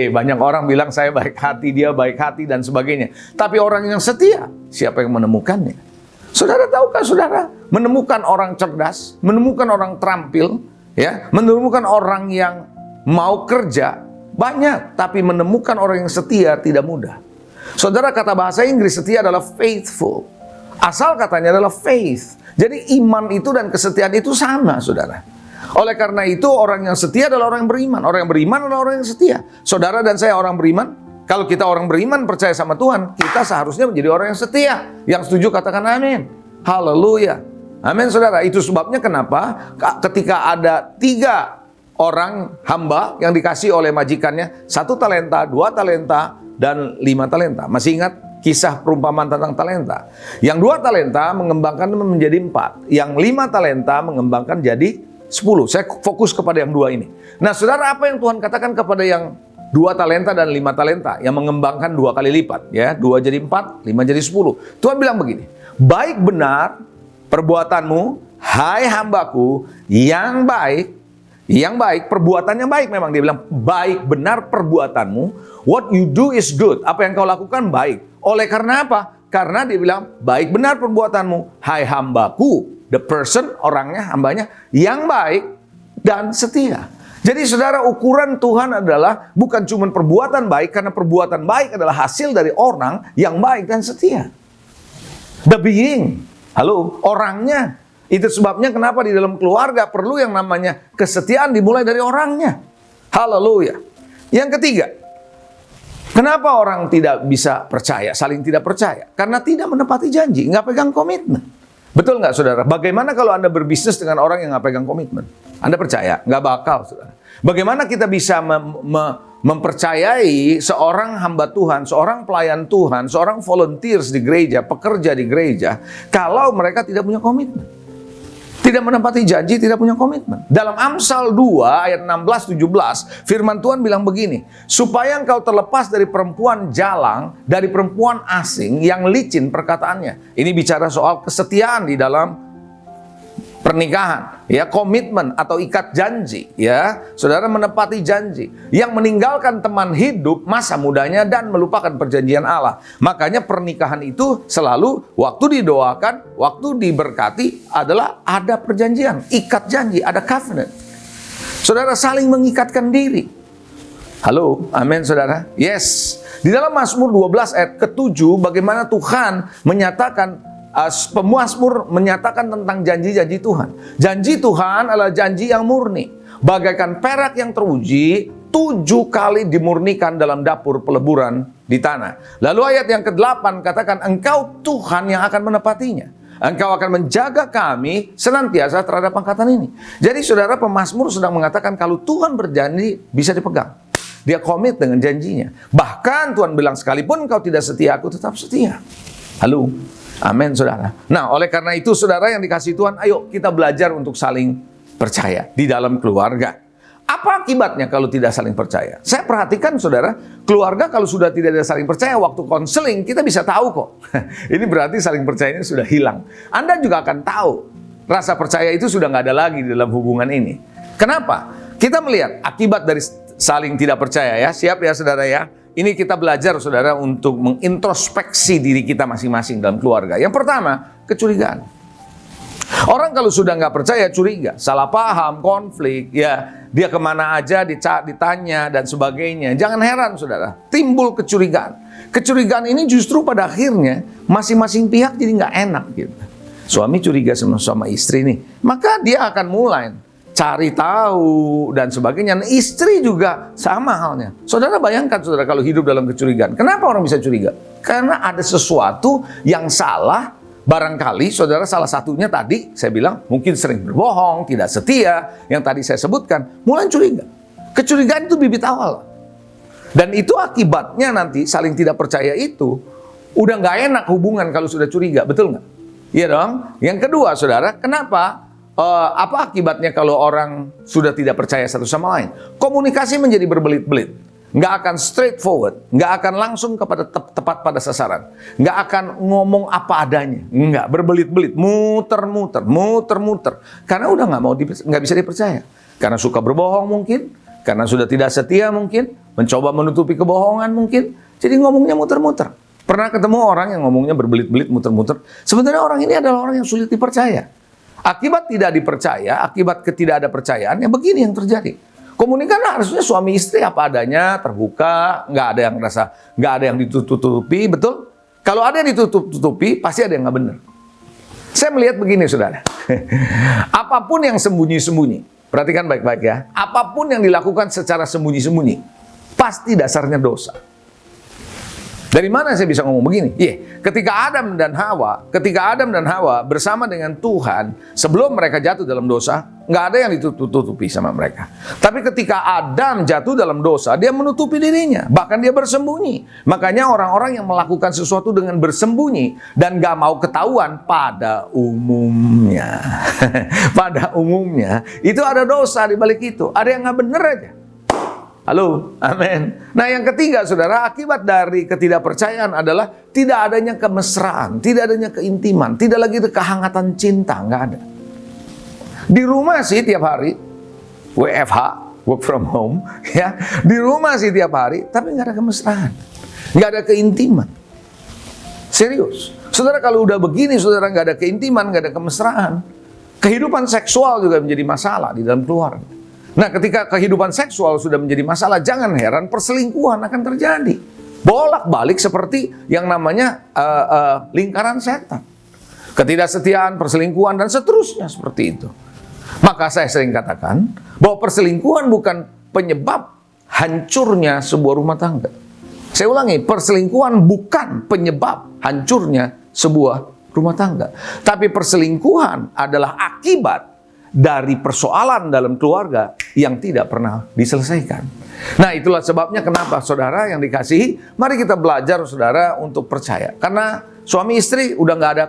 Banyak orang bilang saya baik hati, dia baik hati dan sebagainya. Tapi orang yang setia, siapa yang menemukannya? Saudara tahukah, saudara? Menemukan orang cerdas, menemukan orang terampil, ya, menemukan orang yang mau kerja, banyak, tapi menemukan orang yang setia tidak mudah. Saudara, kata bahasa Inggris setia adalah faithful. Asal katanya adalah faith. Jadi iman itu dan kesetiaan itu sama, saudara. Oleh karena itu orang yang setia adalah orang yang beriman. Orang yang beriman adalah orang yang setia. Saudara dan saya orang beriman. Kalau kita orang beriman percaya sama Tuhan, kita seharusnya menjadi orang yang setia. Yang setuju katakan amin. Haleluya. Amin, saudara. Itu sebabnya kenapa ketika ada 3 orang hamba yang dikasih oleh majikannya 1 talenta, 2 talenta, dan 5 talenta. Masih ingat kisah perumpamaan tentang talenta? Yang 2 talenta mengembangkan menjadi 4. Yang 5 talenta mengembangkan jadi 10. Saya fokus kepada yang 2 ini. Nah, saudara, apa yang Tuhan katakan kepada yang 2 talenta dan 5 talenta yang mengembangkan 2 kali lipat, ya, 2 jadi 4, 5 jadi 10. Tuhan bilang begini, baik benar perbuatanmu, hai hambaku, yang baik, perbuatannya baik memang. Dia bilang, baik benar perbuatanmu, what you do is good. Apa yang kau lakukan baik. Oleh karena apa? Karena dia bilang, baik benar perbuatanmu, hai hambaku, the person, orangnya, hambanya, yang baik dan setia. Jadi saudara, ukuran Tuhan adalah bukan cuma perbuatan baik, karena perbuatan baik adalah hasil dari orang yang baik dan setia. The being, orangnya. Itu sebabnya kenapa di dalam keluarga perlu yang namanya kesetiaan dimulai dari orangnya. Haleluya. Yang ketiga, kenapa orang tidak bisa percaya, saling tidak percaya? Karena tidak menepati janji, nggak pegang komitmen. Betul nggak, saudara? Bagaimana kalau Anda berbisnis dengan orang yang nggak pegang komitmen? Anda percaya? Nggak bakal, saudara. Bagaimana kita bisa mempercayai seorang hamba Tuhan, seorang pelayan Tuhan, seorang volunteers di gereja, pekerja di gereja, kalau mereka tidak punya komitmen? Tidak menepati janji, tidak punya komitmen. Dalam Amsal 2 ayat 16-17, firman Tuhan bilang begini, supaya engkau terlepas dari perempuan jalang, dari perempuan asing yang licin perkataannya. Ini bicara soal kesetiaan di dalam pernikahan, ya, komitmen atau ikat janji, ya. Saudara menepati janji, yang meninggalkan teman hidup masa mudanya dan melupakan perjanjian Allah. Makanya pernikahan itu selalu waktu didoakan, waktu diberkati adalah ada perjanjian, ikat janji, ada covenant. Saudara saling mengikatkan diri. Halo, amin saudara. Yes. Di dalam Mazmur 12 ayat ke-7 bagaimana Tuhan menyatakan, pemazmur menyatakan tentang janji-janji Tuhan. Janji Tuhan adalah janji yang murni. Bagaikan perak yang teruji, 7 kali dimurnikan dalam dapur peleburan di tanah. Lalu ayat yang ke-8 katakan, engkau Tuhan yang akan menepatinya. Engkau akan menjaga kami senantiasa terhadap angkatan ini. Jadi saudara, pemazmur sedang mengatakan kalau Tuhan berjanji bisa dipegang. Dia komit dengan janjinya. Bahkan Tuhan bilang, sekalipun engkau tidak setia, aku tetap setia. Halo. Amin, saudara. Nah, oleh karena itu, saudara yang dikasihi Tuhan, ayo kita belajar untuk saling percaya di dalam keluarga. Apa akibatnya kalau tidak saling percaya? Saya perhatikan, saudara, keluarga kalau sudah tidak ada saling percaya, waktu konseling kita bisa tahu kok. Ini berarti saling percayanya sudah hilang. Anda juga akan tahu, rasa percaya itu sudah nggak ada lagi di dalam hubungan ini. Kenapa? Kita melihat akibat dari saling tidak percaya, ya. Siap ya, saudara ya? Ini kita belajar, saudara, untuk mengintrospeksi diri kita masing-masing dalam keluarga. Yang pertama, kecurigaan. Orang kalau sudah nggak percaya, curiga, salah paham, konflik, ya, dia kemana aja ditanya dan sebagainya. Jangan heran, saudara, timbul kecurigaan. Kecurigaan ini justru pada akhirnya masing-masing pihak jadi nggak enak gitu. Suami curiga sama istri nih, maka dia akan mulai cari tahu dan sebagainya. Nah, istri juga sama halnya. Saudara bayangkan, saudara, kalau hidup dalam kecurigaan. Kenapa orang bisa curiga? Karena ada sesuatu yang salah. Barangkali, saudara, salah satunya tadi saya bilang mungkin sering berbohong, tidak setia, yang tadi saya sebutkan. Mulai curiga. Kecurigaan itu bibit awal. Dan itu akibatnya nanti saling tidak percaya itu udah nggak enak hubungan kalau sudah curiga. Betul nggak? Iya dong. Yang kedua, saudara, kenapa? Apa akibatnya kalau orang sudah tidak percaya satu sama lain? Komunikasi menjadi berbelit-belit. Nggak akan straightforward. Nggak akan langsung kepada tepat pada sasaran. Nggak akan ngomong apa adanya. Nggak, berbelit-belit. Muter-muter. Karena udah nggak bisa dipercaya. Karena suka berbohong mungkin. Karena sudah tidak setia mungkin. Mencoba menutupi kebohongan mungkin. Jadi ngomongnya muter-muter. Pernah ketemu orang yang ngomongnya berbelit-belit, muter-muter. Sebenarnya orang ini adalah orang yang sulit dipercaya. Akibat tidak dipercaya, akibat ketidakpercayaan, ya begini yang terjadi. Komunikan harusnya suami istri apa adanya, terbuka, nggak ada yang ditutup-tutupi, betul? Kalau ada yang ditutup-tutupi, pasti ada yang nggak benar. Saya melihat begini, saudara. Apapun yang sembunyi-sembunyi, perhatikan baik-baik ya. Apapun yang dilakukan secara sembunyi-sembunyi, pasti dasarnya dosa. Dari mana saya bisa ngomong begini? Ketika Adam dan Hawa bersama dengan Tuhan, sebelum mereka jatuh dalam dosa, nggak ada yang ditutupi sama mereka. Tapi ketika Adam jatuh dalam dosa, dia menutupi dirinya, bahkan dia bersembunyi. Makanya orang-orang yang melakukan sesuatu dengan bersembunyi dan nggak mau ketahuan, pada umumnya, itu ada dosa di balik itu. Ada yang nggak bener aja. Halo, amin. Nah, yang ketiga, saudara, akibat dari ketidakpercayaan adalah tidak adanya kemesraan, tidak adanya keintiman, tidak lagi ada kehangatan cinta, nggak ada. Di rumah sih tiap hari, WFH, work from home, ya. Di rumah sih tiap hari, tapi nggak ada kemesraan, nggak ada keintiman. Serius, saudara, kalau udah begini, saudara, nggak ada keintiman, nggak ada kemesraan, kehidupan seksual juga menjadi masalah di dalam keluarga. Nah, ketika kehidupan seksual sudah menjadi masalah, jangan heran perselingkuhan akan terjadi. Bolak-balik seperti yang namanya lingkaran setan. Ketidaksetiaan, perselingkuhan, dan seterusnya seperti itu. Maka saya sering katakan bahwa perselingkuhan bukan penyebab hancurnya sebuah rumah tangga. Saya ulangi, perselingkuhan bukan penyebab hancurnya sebuah rumah tangga. Tapi perselingkuhan adalah akibat dari persoalan dalam keluarga yang tidak pernah diselesaikan. Nah, itulah sebabnya kenapa, saudara yang dikasihi, mari kita belajar, saudara, untuk percaya. Karena suami istri udah nggak ada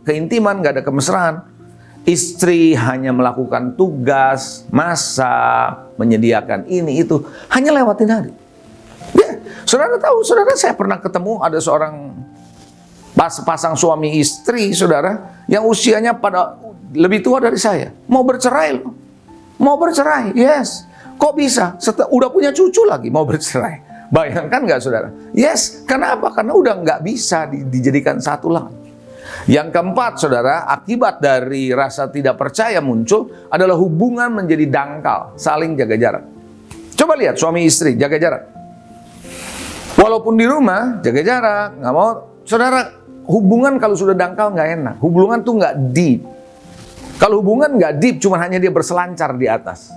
keintiman, nggak ada kemesraan. Istri hanya melakukan tugas, masak, menyediakan ini itu, hanya lewatin hari. Ya, saudara tahu, saudara, saya pernah ketemu ada seorang pasang suami istri, saudara, yang usianya lebih tua dari saya. Mau bercerai loh. Mau bercerai, yes. Kok bisa? Udah punya cucu lagi mau bercerai. Bayangkan nggak, saudara? Yes, kenapa? Karena udah nggak bisa dijadikan satu lagi. Yang keempat, saudara, akibat dari rasa tidak percaya muncul adalah hubungan menjadi dangkal, saling jaga jarak. Coba lihat suami istri jaga jarak. Walaupun di rumah jaga jarak, nggak mau. Saudara, hubungan kalau sudah dangkal nggak enak. Hubungan tuh nggak deep. Kalau hubungan nggak deep, cuma hanya dia berselancar di atas.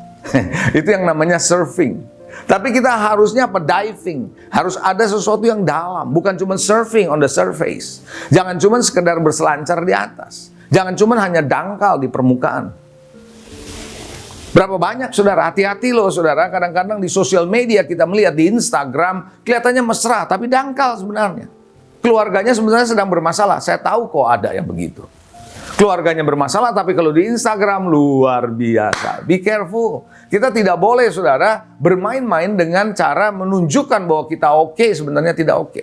Itu yang namanya surfing. Tapi kita harusnya diving. Harus ada sesuatu yang dalam. Bukan cuma surfing on the surface. Jangan cuma sekedar berselancar di atas. Jangan cuma hanya dangkal di permukaan. Berapa banyak, saudara, hati-hati loh, saudara. Kadang-kadang di sosial media kita melihat di Instagram, kelihatannya mesra, tapi dangkal sebenarnya. Keluarganya sebenarnya sedang bermasalah. Saya tahu kok ada yang begitu. Keluarganya bermasalah, tapi kalau di Instagram luar biasa. Be careful. Kita tidak boleh, saudara, bermain-main dengan cara menunjukkan bahwa kita oke, sebenarnya tidak oke.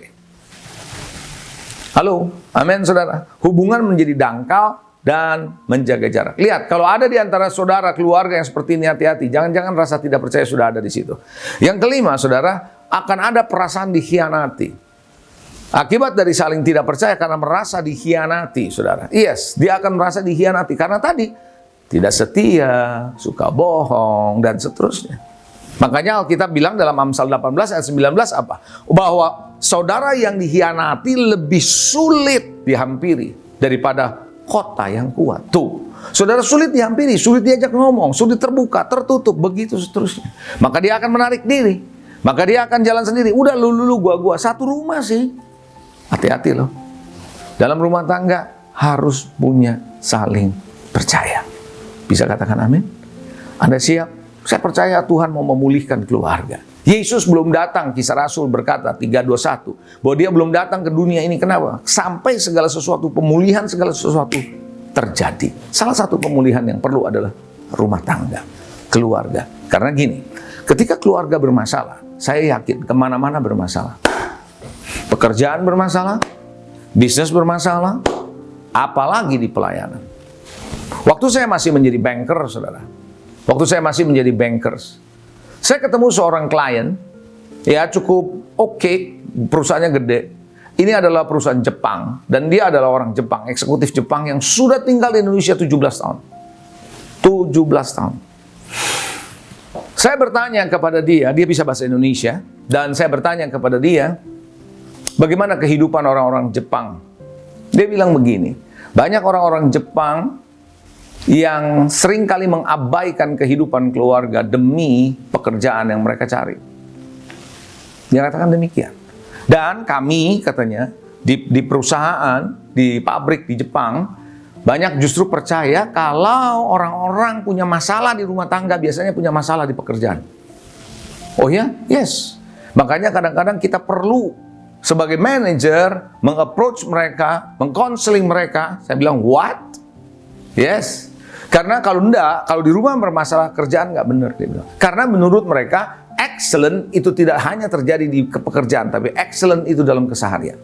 Halo, amin, saudara. Hubungan menjadi dangkal dan menjaga jarak. Lihat, kalau ada di antara saudara keluarga yang seperti ini, hati-hati. Jangan-jangan rasa tidak percaya sudah ada di situ. Yang kelima, saudara, akan ada perasaan dikhianati. Akibat dari saling tidak percaya karena merasa dikhianati, saudara. Yes, dia akan merasa dikhianati karena tadi tidak setia, suka bohong, dan seterusnya. Makanya Alkitab bilang dalam Amsal 18 ayat 19 apa? Bahwa saudara yang dikhianati lebih sulit dihampiri daripada kota yang kuat. Tuh, saudara sulit dihampiri, sulit diajak ngomong, sulit terbuka, tertutup, begitu seterusnya. Maka dia akan menarik diri. Maka dia akan jalan sendiri. Udah lu gua satu rumah sih. Hati-hati loh. Dalam rumah tangga harus punya saling percaya. Bisa katakan amin? Anda siap? Saya percaya Tuhan mau memulihkan keluarga. Yesus belum datang, Kisah Rasul berkata 3:21, bahwa dia belum datang ke dunia ini. Kenapa? Sampai segala sesuatu, pemulihan segala sesuatu terjadi. Salah satu pemulihan yang perlu adalah rumah tangga, keluarga. Karena gini, ketika keluarga bermasalah, saya yakin kemana-mana bermasalah. Pekerjaan bermasalah, bisnis bermasalah, apalagi di pelayanan. Waktu saya masih menjadi banker, saudara. Waktu saya masih menjadi bankers, saya ketemu seorang klien, ya cukup oke, perusahaannya gede. Ini adalah perusahaan Jepang, dan dia adalah orang Jepang, eksekutif Jepang yang sudah tinggal di Indonesia 17 tahun. 17 tahun. Saya bertanya kepada dia bisa bahasa Indonesia, dan saya bertanya kepada dia, bagaimana kehidupan orang-orang Jepang? Dia bilang begini, banyak orang-orang Jepang yang sering kali mengabaikan kehidupan keluarga demi pekerjaan yang mereka cari. Dia katakan demikian. Dan kami, katanya, di perusahaan, di pabrik di Jepang, banyak justru percaya kalau orang-orang punya masalah di rumah tangga, biasanya punya masalah di pekerjaan. Oh ya? Yes. Makanya kadang-kadang kita perlu sebagai manajer meng-approach mereka, meng-counseling mereka. Saya bilang, what? Yes. Karena kalau di rumah bermasalah kerjaan nggak benar, dia bilang. Karena menurut mereka, excellent itu tidak hanya terjadi di pekerjaan, tapi excellent itu dalam keseharian.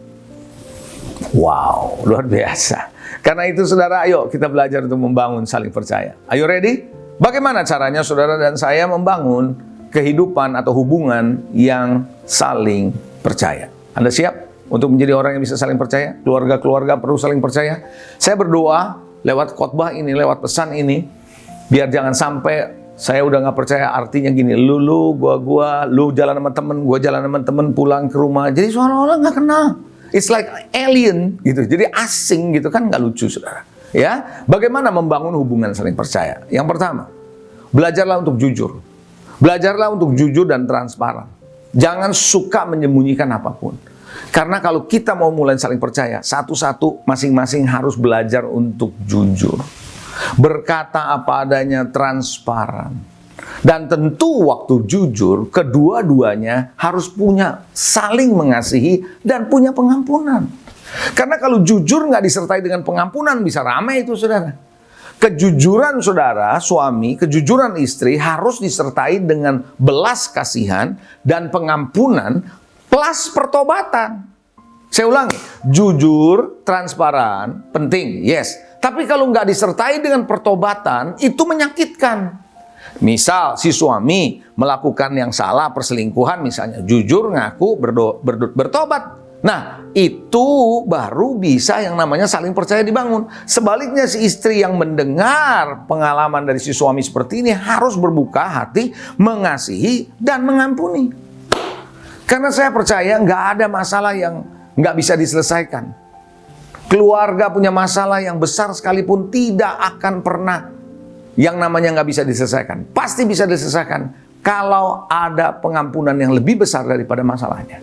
Wow, luar biasa. Karena itu saudara, ayo kita belajar untuk membangun saling percaya. Are you ready? Bagaimana caranya saudara dan saya membangun kehidupan atau hubungan yang saling percaya? Anda siap untuk menjadi orang yang bisa saling percaya? Keluarga-keluarga perlu saling percaya. Saya berdoa lewat khotbah ini, lewat pesan ini, biar jangan sampai saya udah nggak percaya, artinya gini, lu jalan sama temen, gua jalan sama temen, pulang ke rumah, jadi seolah-olah nggak kenal. It's like alien gitu, jadi asing gitu kan, nggak lucu saudara. Ya, bagaimana membangun hubungan saling percaya? Yang pertama, belajarlah untuk jujur. Belajarlah untuk jujur dan transparan. Jangan suka menyembunyikan apapun. Karena kalau kita mau mulai saling percaya, satu-satu masing-masing harus belajar untuk jujur. Berkata apa adanya, transparan. Dan tentu waktu jujur, kedua-duanya harus punya saling mengasihi dan punya pengampunan. Karena kalau jujur nggak disertai dengan pengampunan, bisa ramai itu saudara. Kejujuran saudara, suami, kejujuran istri harus disertai dengan belas kasihan dan pengampunan plus pertobatan. Saya ulangi, jujur, transparan, penting, yes. Tapi kalau nggak disertai dengan pertobatan, itu menyakitkan. Misal si suami melakukan yang salah, perselingkuhan misalnya, jujur, ngaku, bertobat. Nah, itu baru bisa yang namanya saling percaya dibangun. Sebaliknya si istri yang mendengar pengalaman dari si suami seperti ini harus berbuka hati, mengasihi, dan mengampuni. Karena saya percaya nggak ada masalah yang nggak bisa diselesaikan. Keluarga punya masalah yang besar sekalipun tidak akan pernah yang namanya nggak bisa diselesaikan. Pasti bisa diselesaikan kalau ada pengampunan yang lebih besar daripada masalahnya.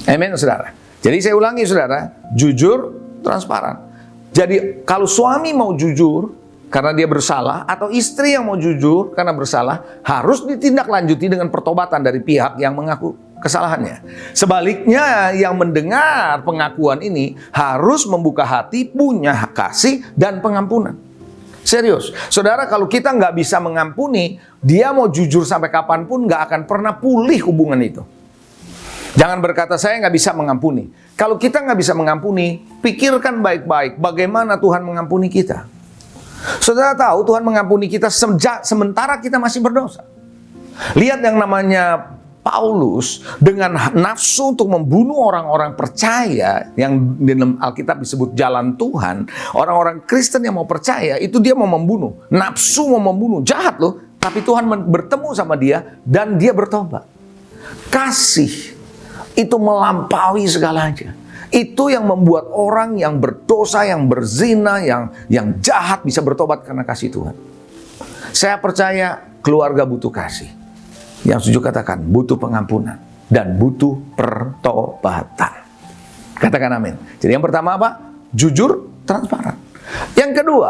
Amin, saudara. Jadi saya ulangi, saudara, jujur, transparan. Jadi kalau suami mau jujur karena dia bersalah, atau istri yang mau jujur karena bersalah, harus ditindaklanjuti dengan pertobatan dari pihak yang mengaku kesalahannya. Sebaliknya, yang mendengar pengakuan ini harus membuka hati, punya kasih dan pengampunan. Serius, saudara, kalau kita nggak bisa mengampuni, dia mau jujur sampai kapanpun nggak akan pernah pulih hubungan itu. Jangan berkata, saya nggak bisa mengampuni. Kalau kita nggak bisa mengampuni, pikirkan baik-baik bagaimana Tuhan mengampuni kita. Saudara tahu Tuhan mengampuni kita sementara kita masih berdosa. Lihat yang namanya Paulus dengan nafsu untuk membunuh orang-orang percaya yang di dalam Alkitab disebut jalan Tuhan. Orang-orang Kristen yang mau percaya itu dia mau membunuh. Nafsu mau membunuh, jahat loh. Tapi Tuhan bertemu sama dia dan dia bertobat. Kasih itu melampaui segalanya. Itu yang membuat orang yang berdosa, yang berzina, yang jahat bisa bertobat karena kasih Tuhan. Saya percaya keluarga butuh kasih. Yang setuju katakan, butuh pengampunan dan butuh pertobatan. Katakan amin. Jadi yang pertama apa? Jujur, transparan. Yang kedua,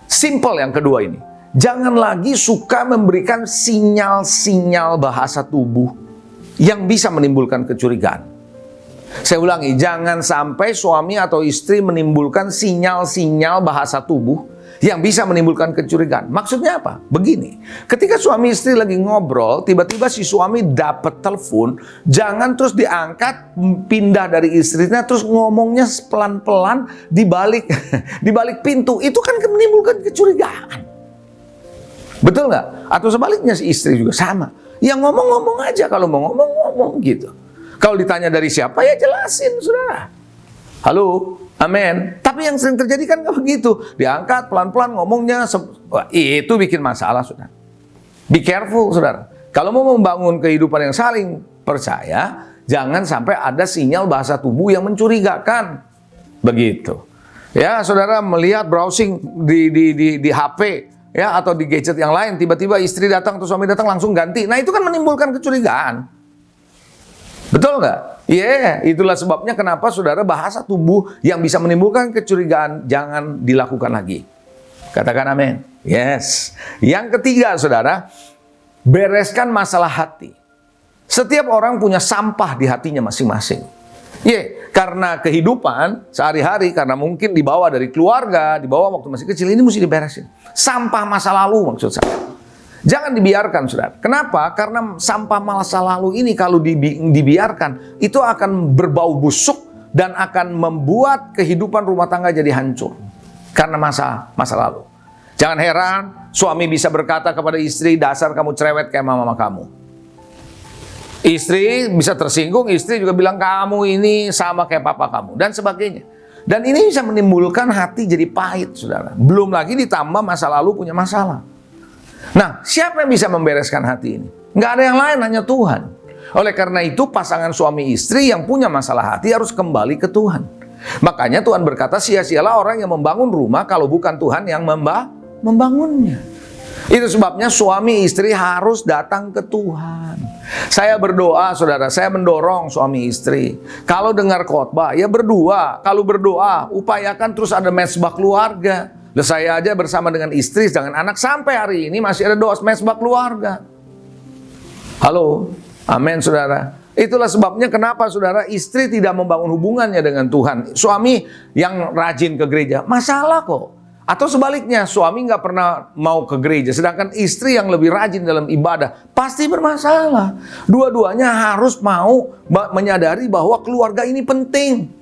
simple yang kedua ini. Jangan lagi suka memberikan sinyal-sinyal bahasa tubuh yang bisa menimbulkan kecurigaan. Saya ulangi, jangan sampai suami atau istri menimbulkan sinyal-sinyal bahasa tubuh yang bisa menimbulkan kecurigaan. Maksudnya apa? Begini, ketika suami istri lagi ngobrol, tiba-tiba si suami dapat telepon, jangan terus diangkat, pindah dari istrinya, terus ngomongnya pelan-pelan di balik pintu. Itu kan menimbulkan kecurigaan. Betul nggak? Atau sebaliknya si istri juga sama. Yang ngomong-ngomong aja, kalau mau ngomong-ngomong gitu. Kalau ditanya dari siapa, ya jelasin, saudara. Halo, amin. Tapi yang sering terjadi kan nggak begitu. Diangkat pelan-pelan ngomongnya, itu bikin masalah, saudara. Be careful, saudara. Kalau mau membangun kehidupan yang saling percaya, jangan sampai ada sinyal bahasa tubuh yang mencurigakan. Begitu. Ya, saudara melihat browsing di HP, ya, atau di gadget yang lain, tiba-tiba istri datang atau suami datang langsung ganti. Nah, itu kan menimbulkan kecurigaan. Betul nggak? Iya, itulah sebabnya kenapa saudara bahasa tubuh yang bisa menimbulkan kecurigaan jangan dilakukan lagi. Katakan amin. Yes. Yang ketiga, saudara, bereskan masalah hati. Setiap orang punya sampah di hatinya masing-masing. Karena kehidupan sehari-hari, karena mungkin dibawa dari keluarga, dibawa waktu masih kecil, ini mesti diberesin. Sampah masa lalu maksud saya. Jangan dibiarkan, saudara. Kenapa? Karena sampah masa lalu ini kalau dibiarkan, itu akan berbau busuk dan akan membuat kehidupan rumah tangga jadi hancur. Karena masa lalu. Jangan heran, suami bisa berkata kepada istri, dasar kamu cerewet kayak mama kamu. Istri bisa tersinggung, istri juga bilang kamu ini sama kayak papa kamu, dan sebagainya. Dan ini bisa menimbulkan hati jadi pahit, saudara. Belum lagi ditambah masa lalu punya masalah. Nah, siapa yang bisa membereskan hati ini? Nggak ada yang lain, hanya Tuhan. Oleh karena itu, pasangan suami istri yang punya masalah hati harus kembali ke Tuhan. Makanya Tuhan berkata, sia-sialah orang yang membangun rumah kalau bukan Tuhan yang membangunnya. Itu sebabnya suami istri harus datang ke Tuhan. Saya berdoa, saudara, saya mendorong suami istri. Kalau dengar khotbah, ya berdua. Kalau berdoa, upayakan terus ada mesbah keluarga. Saya aja bersama dengan istri, dengan anak, sampai hari ini masih ada doa mesbah keluarga. Halo, amin, saudara. Itulah sebabnya kenapa, saudara, istri tidak membangun hubungannya dengan Tuhan. Suami yang rajin ke gereja, masalah kok. Atau sebaliknya, suami nggak pernah mau ke gereja, sedangkan istri yang lebih rajin dalam ibadah, pasti bermasalah. Dua-duanya harus mau menyadari bahwa keluarga ini penting.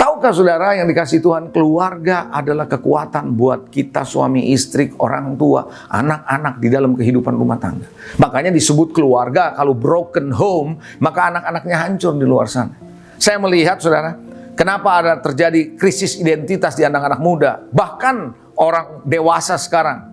Tahukah saudara yang dikasih Tuhan, keluarga adalah kekuatan buat kita suami istri, orang tua, anak-anak di dalam kehidupan rumah tangga. Makanya disebut keluarga, kalau broken home, maka anak-anaknya hancur di luar sana. Saya melihat, saudara, kenapa ada terjadi krisis identitas di anak-anak muda? Bahkan orang dewasa sekarang,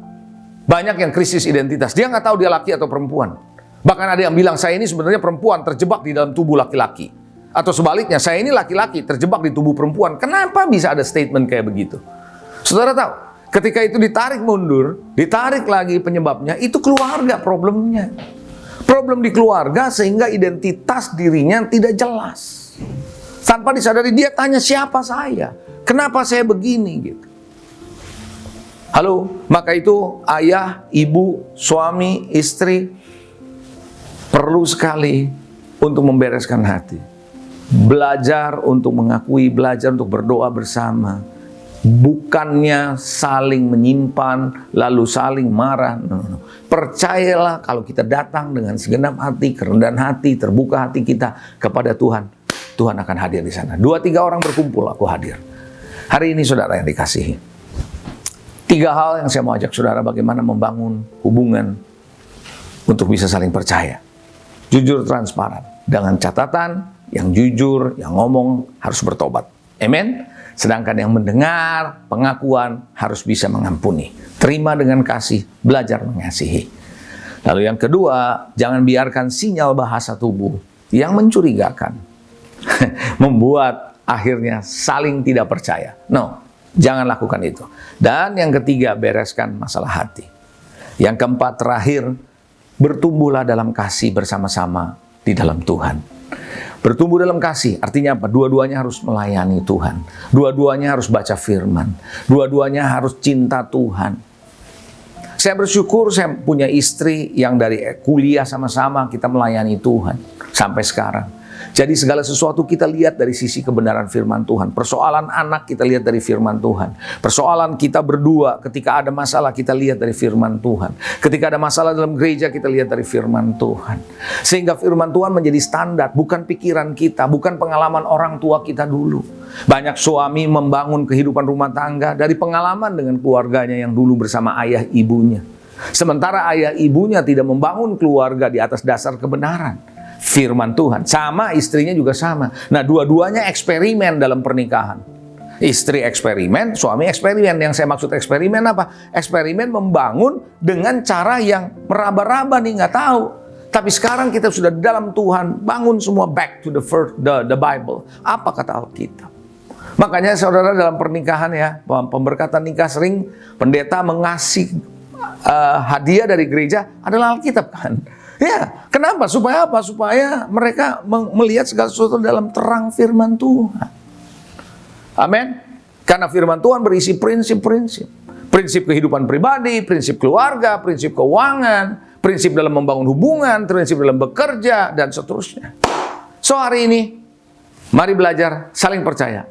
banyak yang krisis identitas. Dia nggak tahu dia laki atau perempuan. Bahkan ada yang bilang, saya ini sebenarnya perempuan terjebak di dalam tubuh laki-laki. Atau sebaliknya, saya ini laki-laki terjebak di tubuh perempuan. Kenapa bisa ada statement kayak begitu? Saudara tahu, ketika itu ditarik mundur, ditarik lagi penyebabnya, itu keluarga problemnya. Problem di keluarga sehingga identitas dirinya tidak jelas. Tanpa disadari dia tanya, siapa saya? Kenapa saya begini? Gitu. Halo, maka itu ayah, ibu, suami, istri perlu sekali untuk membereskan hati. Belajar untuk mengakui, belajar untuk berdoa bersama. Bukannya saling menyimpan, lalu saling marah. No. Percayalah kalau kita datang dengan segenap hati, kerendahan hati, terbuka hati kita kepada Tuhan, Tuhan akan hadir di sana. 2-3 orang berkumpul, aku hadir. Hari ini saudara yang dikasihi, 3 hal yang saya mau ajak saudara bagaimana membangun hubungan untuk bisa saling percaya. Jujur, transparan. Dengan catatan, yang jujur, yang ngomong harus bertobat. Amen. Sedangkan yang mendengar pengakuan harus bisa mengampuni. Terima dengan kasih, belajar mengasihi. Lalu yang kedua, jangan biarkan sinyal bahasa tubuh yang mencurigakan. Membuat akhirnya saling tidak percaya. No, jangan lakukan itu. Dan yang ketiga, bereskan masalah hati. Yang keempat, terakhir, bertumbuhlah dalam kasih bersama-sama di dalam Tuhan. Bertumbuh dalam kasih, artinya apa? Dua-duanya harus melayani Tuhan. Dua-duanya harus baca firman. Dua-duanya harus cinta Tuhan. Saya bersyukur saya punya istri yang dari kuliah sama-sama kita melayani Tuhan sampai sekarang. Jadi segala sesuatu kita lihat dari sisi kebenaran firman Tuhan. Persoalan anak kita lihat dari firman Tuhan. Persoalan kita berdua ketika ada masalah kita lihat dari firman Tuhan. Ketika ada masalah dalam gereja kita lihat dari firman Tuhan. Sehingga firman Tuhan menjadi standar, bukan pikiran kita, bukan pengalaman orang tua kita dulu. Banyak suami membangun kehidupan rumah tangga dari pengalaman dengan keluarganya yang dulu bersama ayah ibunya. Sementara ayah ibunya tidak membangun keluarga di atas dasar kebenaran firman Tuhan. Sama istrinya juga sama. Nah, dua-duanya eksperimen dalam pernikahan. Istri eksperimen, suami eksperimen. Yang saya maksud eksperimen apa? Eksperimen membangun dengan cara yang meraba-raba nih, nggak tahu. Tapi sekarang kita sudah dalam Tuhan, bangun semua back to the Bible. Apa kata Alkitab? Makanya saudara dalam pernikahan ya, pemberkatan nikah sering pendeta mengasih hadiah dari gereja adalah Alkitab kan. Ya, kenapa? Supaya apa? Supaya mereka melihat segala sesuatu dalam terang firman Tuhan. Amin. Karena firman Tuhan berisi prinsip-prinsip. Prinsip kehidupan pribadi, prinsip keluarga, prinsip keuangan, prinsip dalam membangun hubungan, prinsip dalam bekerja, dan seterusnya. So hari ini, mari belajar saling percaya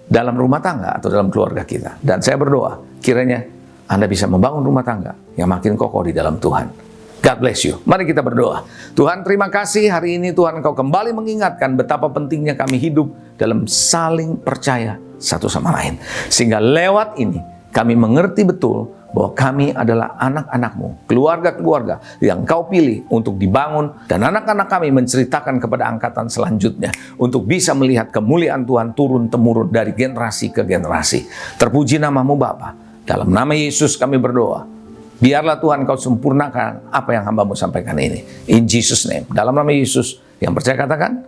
dalam rumah tangga atau dalam keluarga kita. Dan saya berdoa, kiranya Anda bisa membangun rumah tangga yang makin kokoh di dalam Tuhan. God bless you. Mari kita berdoa. Tuhan, terima kasih hari ini Tuhan Engkau kembali mengingatkan betapa pentingnya kami hidup dalam saling percaya satu sama lain. Sehingga lewat ini kami mengerti betul bahwa kami adalah anak-anak-Mu, keluarga-keluarga yang Kau pilih untuk dibangun, dan anak-anak kami menceritakan kepada angkatan selanjutnya untuk bisa melihat kemuliaan Tuhan turun-temurun dari generasi ke generasi. Terpuji nama-Mu Bapa. Dalam nama Yesus kami berdoa. Biarlah Tuhan Kau sempurnakan apa yang hamba-Mu sampaikan ini. In Jesus' name. Dalam nama Yesus yang percaya katakan,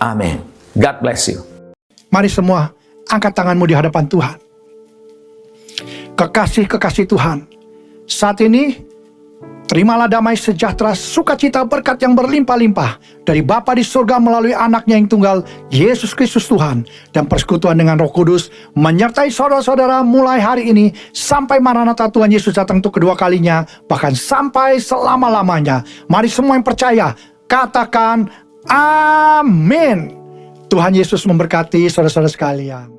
amin. God bless you. Mari semua angkat tanganmu di hadapan Tuhan. Kekasih-kekasih Tuhan, saat ini terimalah damai sejahtera, sukacita, berkat yang berlimpah-limpah dari Bapa di surga melalui anaknya yang tunggal, Yesus Kristus Tuhan, dan persekutuan dengan Roh Kudus menyertai saudara-saudara mulai hari ini sampai Maranatha Tuhan Yesus datang untuk kedua kalinya, bahkan sampai selama-lamanya. Mari semua yang percaya katakan amin. Tuhan Yesus memberkati saudara-saudara sekalian.